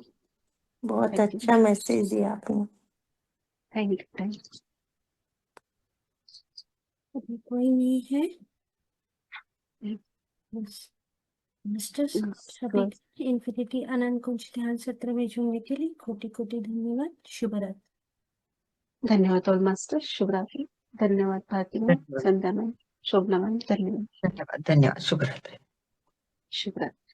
बहुत Thank you. अच्छा मैसेज दिया आपने। Thank you, thank you. अभी कोई नहीं है। बस मिस्टर सभी इन्फिनिटी अनंत कुंज ध्यान सत्र में जुड़ने के लिए कोटि कोटि धन्यवाद। शुभ रात्रि। धन्यवाद ऑल मास्टर, शुभ रात्रि। धन्यवाद भारती मैम, संध्या मैम, शोभना मैम, धन्यवाद। धन्यवाद, शुभ रात्रि। शुभ रात्रि।